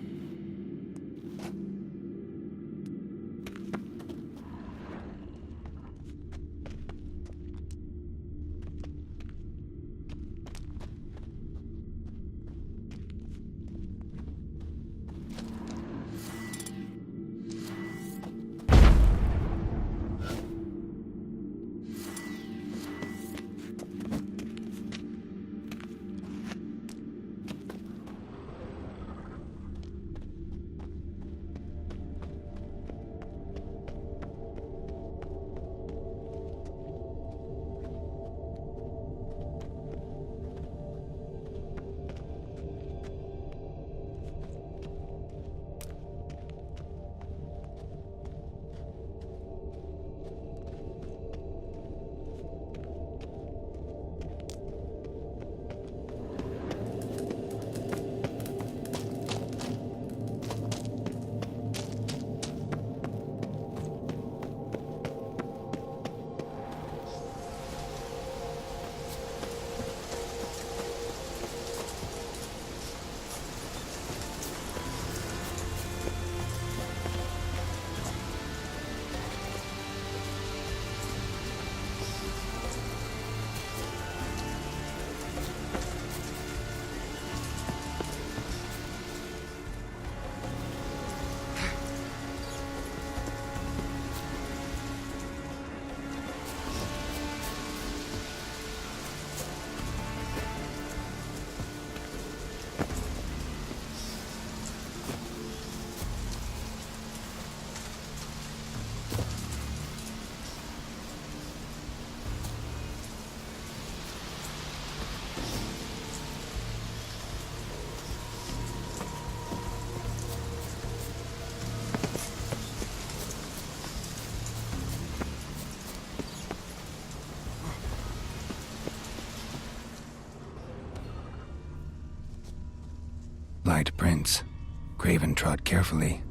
Speaker 2: Light prints. Craven trod carefully.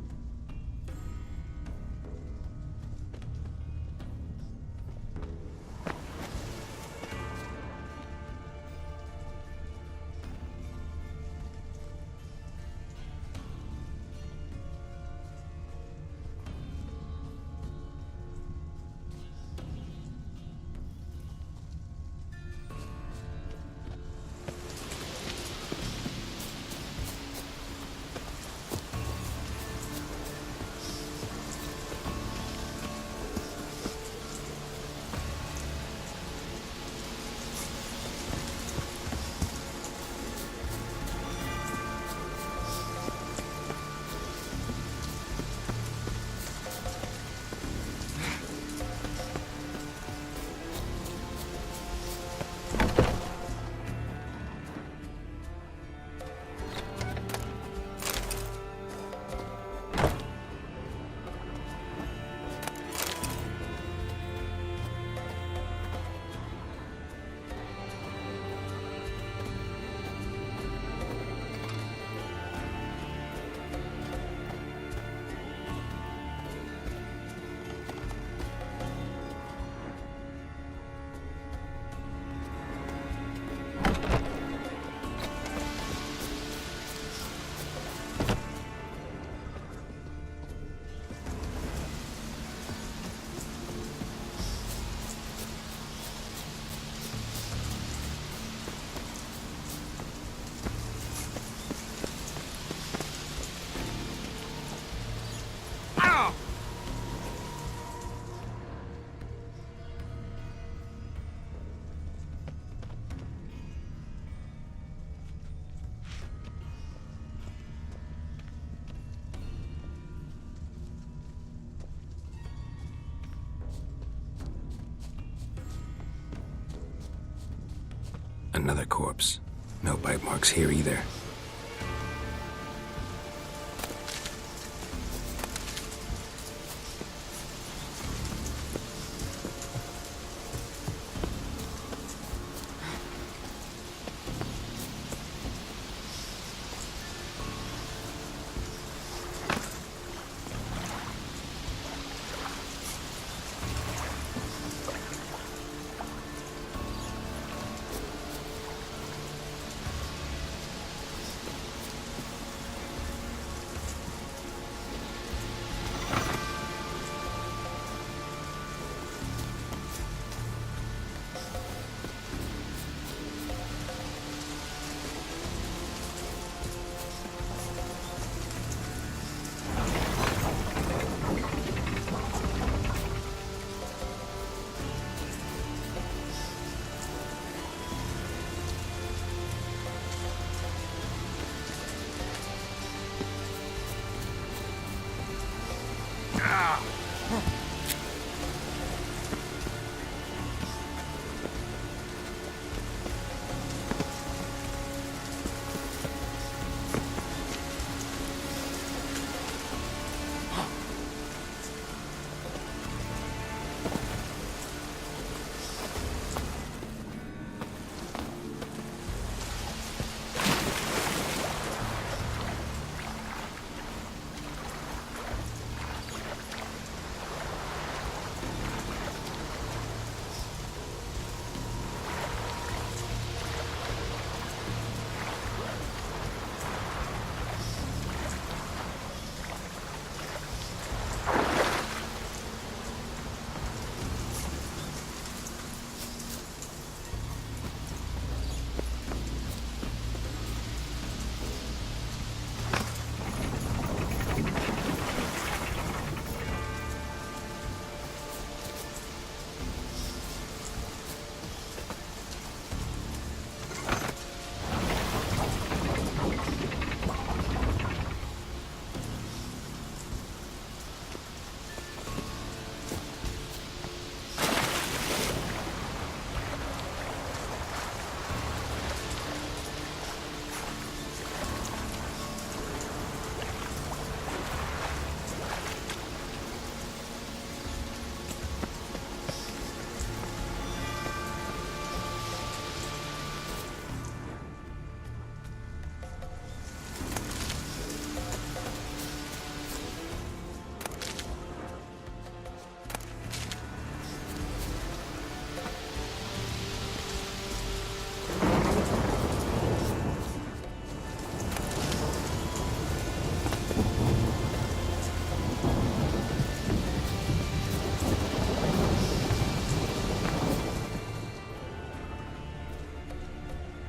Speaker 2: Another corpse. No bite marks here either.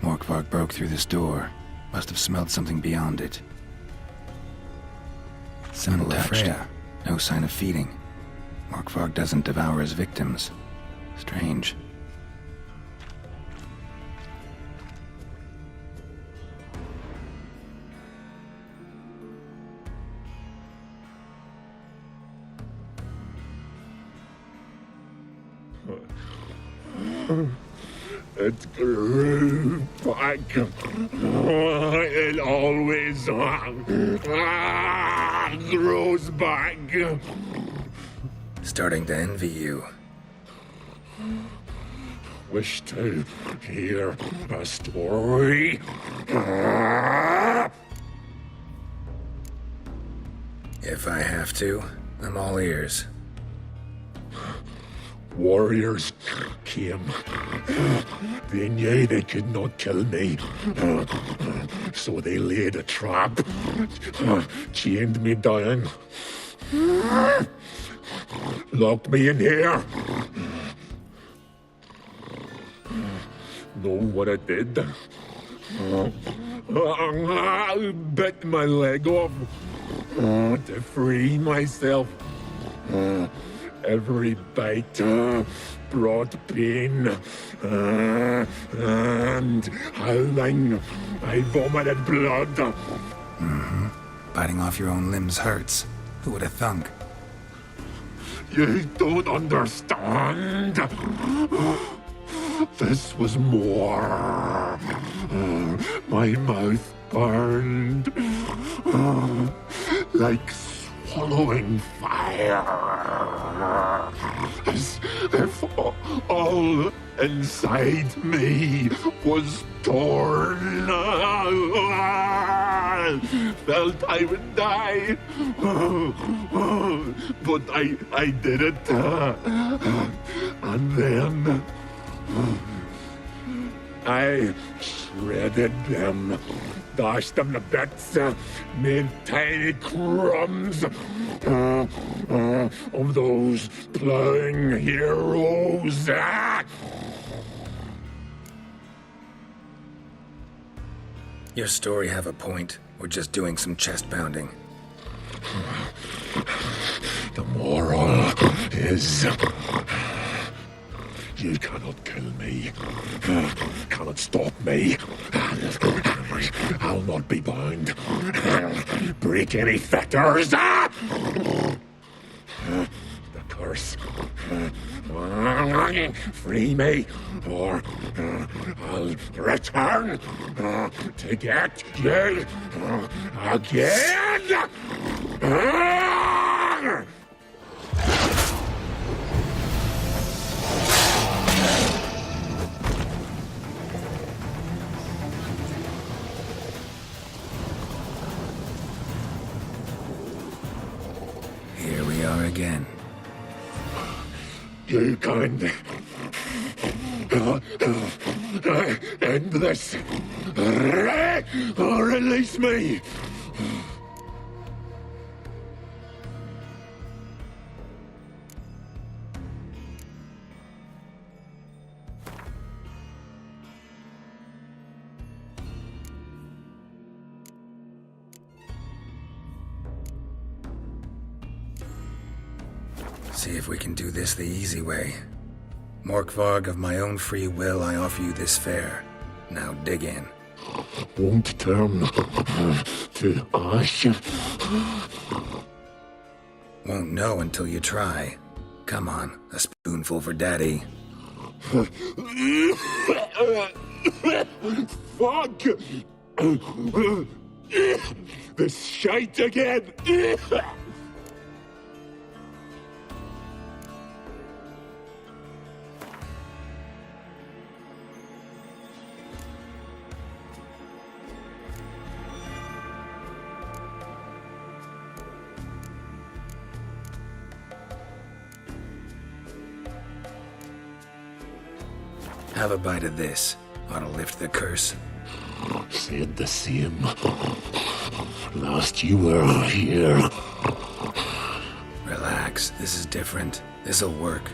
Speaker 2: Morkvarg broke through this door. Must have smelled something beyond it. Untouched. No sign of feeding. Morkvarg doesn't devour his victims. Strange.
Speaker 15: It grew back. It always grows back.
Speaker 2: Starting to envy you.
Speaker 15: Wish to hear a story?
Speaker 2: If I have to, I'm all ears.
Speaker 15: Warriors came. They knew they could not kill me. So they laid a trap. Chained me down. Locked me in here. Know what I did? I bit my leg off to free myself. Every bite brought pain, and howling, I vomited blood.
Speaker 2: Mm-hmm. Biting off your own limbs hurts. Who would have thunk?
Speaker 15: You don't understand. This was more. My mouth burned like swallowing fire, as if all inside me was torn. Felt I would die, but I did it. And then I shredded them, dashed them to bits, made tiny crumbs of those plowing heroes.
Speaker 2: Your story have a point. We're just doing some chest pounding.
Speaker 15: The moral is, you cannot kill me, cannot stop me. I'll not be bound. Break any fetters. The curse. Free me, or I'll return to get you again.
Speaker 2: Here we are again.
Speaker 15: You can end this. Release me.
Speaker 2: See if we can do this the easy way. Morkvarg, of my own free will, I offer you this fare. Now dig in.
Speaker 15: Won't turn to ash.
Speaker 2: Won't know until you try. Come on, a spoonful for Daddy.
Speaker 15: Fuck! This shite again!
Speaker 2: Have a bite of this. Ought to lift the curse.
Speaker 15: Said the same. Last you were here.
Speaker 2: Relax. This is different. This'll work.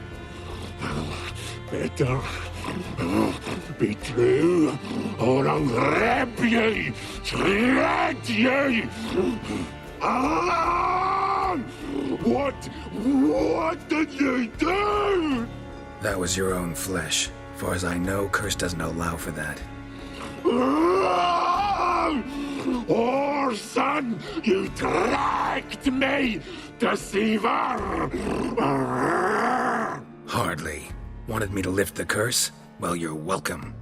Speaker 15: Better be true, or I'll rip you, shred you. Ah! What did you do?
Speaker 2: That was your own flesh. As far as I know, curse doesn't allow for that.
Speaker 15: Orson, you tracked me, deceiver!
Speaker 2: Hardly. Wanted me to lift the curse? Well, you're welcome.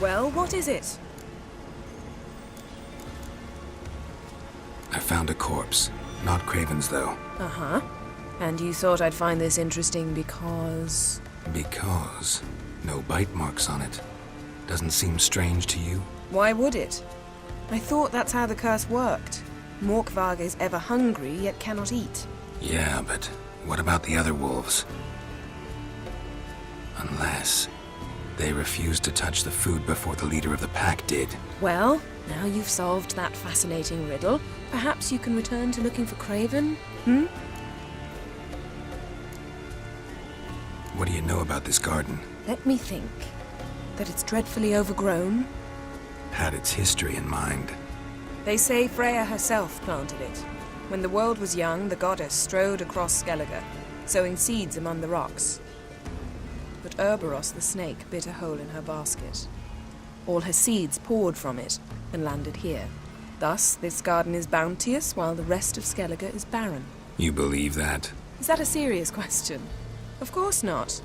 Speaker 5: Well, what is it?
Speaker 2: I found a corpse. Not Craven's, though.
Speaker 5: Uh-huh. And you thought I'd find this interesting because...
Speaker 2: Because no bite marks on it. Doesn't seem strange to you?
Speaker 5: Why would it? I thought that's how the curse worked. Morkvarg is ever hungry, yet cannot eat.
Speaker 2: Yeah, but what about the other wolves? Unless they refused to touch the food before the leader of the pack did.
Speaker 5: Well, now you've solved that fascinating riddle, perhaps you can return to looking for Craven?
Speaker 2: What do you know about this garden?
Speaker 5: Let me think. That it's dreadfully overgrown.
Speaker 2: Had its history in mind.
Speaker 5: They say Freya herself planted it. When the world was young, the goddess strode across Skellige, sowing seeds among the rocks. But Urboros the snake bit a hole in her basket. All her seeds poured from it and landed here. Thus, this garden is bounteous while the rest of Skellige is barren.
Speaker 2: You believe that?
Speaker 5: Is that a serious question? Of course not.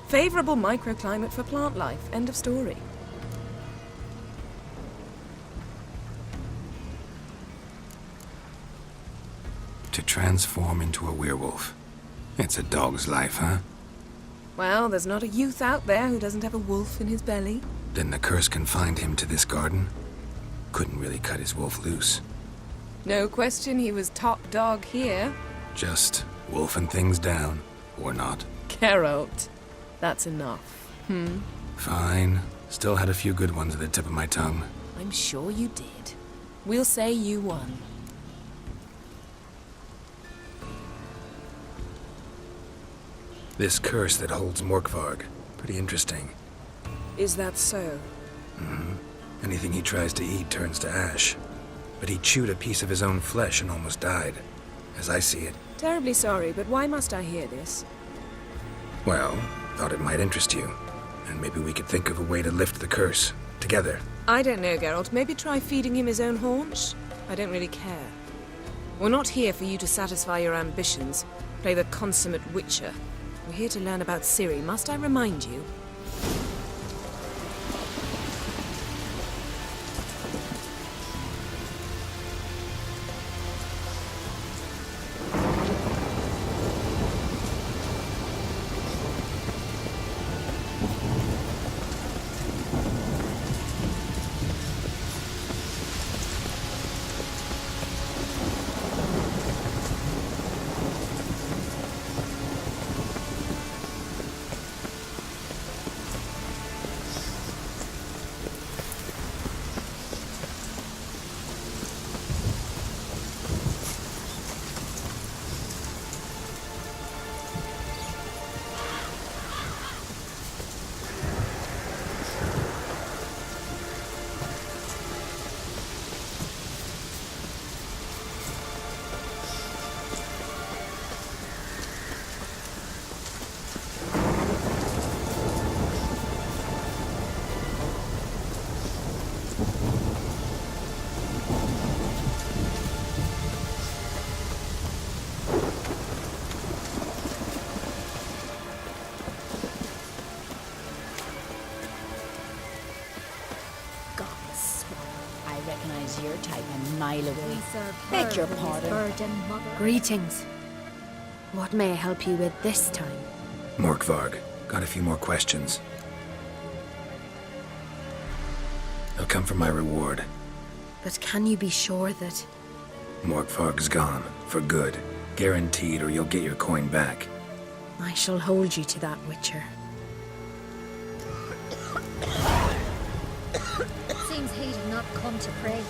Speaker 5: Favorable microclimate for plant life. End of story.
Speaker 2: To transform into a werewolf. It's a dog's life, huh?
Speaker 5: Well, there's not a youth out there who doesn't have a wolf in his belly.
Speaker 2: Then the curse confined him to this garden? Couldn't really cut his wolf loose.
Speaker 5: No question he was top dog here.
Speaker 2: Just wolfing things down, or not.
Speaker 5: Geralt. That's enough.
Speaker 2: Fine. Still had a few good ones at the tip of my tongue.
Speaker 5: I'm sure you did. We'll say you won.
Speaker 2: This curse that holds Morkvarg. Pretty interesting.
Speaker 5: Is that so?
Speaker 2: Anything he tries to eat turns to ash. But he chewed a piece of his own flesh and almost died. As I see it.
Speaker 5: Terribly sorry, but why must I hear this?
Speaker 2: Well, thought it might interest you. And maybe we could think of a way to lift the curse. Together.
Speaker 5: I don't know, Geralt. Maybe try feeding him his own haunch? I don't really care. We're not here for you to satisfy your ambitions. Play the consummate witcher. We're here to learn about Ciri, must I remind you?
Speaker 12: Your type a mile away. Beg your pardon.
Speaker 13: Greetings. What may I help you with this time?
Speaker 2: Morkvarg. Got a few more questions. They'll come for my reward.
Speaker 13: But can you be sure that...
Speaker 2: Morkvarg's gone. For good. Guaranteed, or you'll get your coin back.
Speaker 13: I shall hold you to that, Witcher.
Speaker 16: Seems he did not come to pray.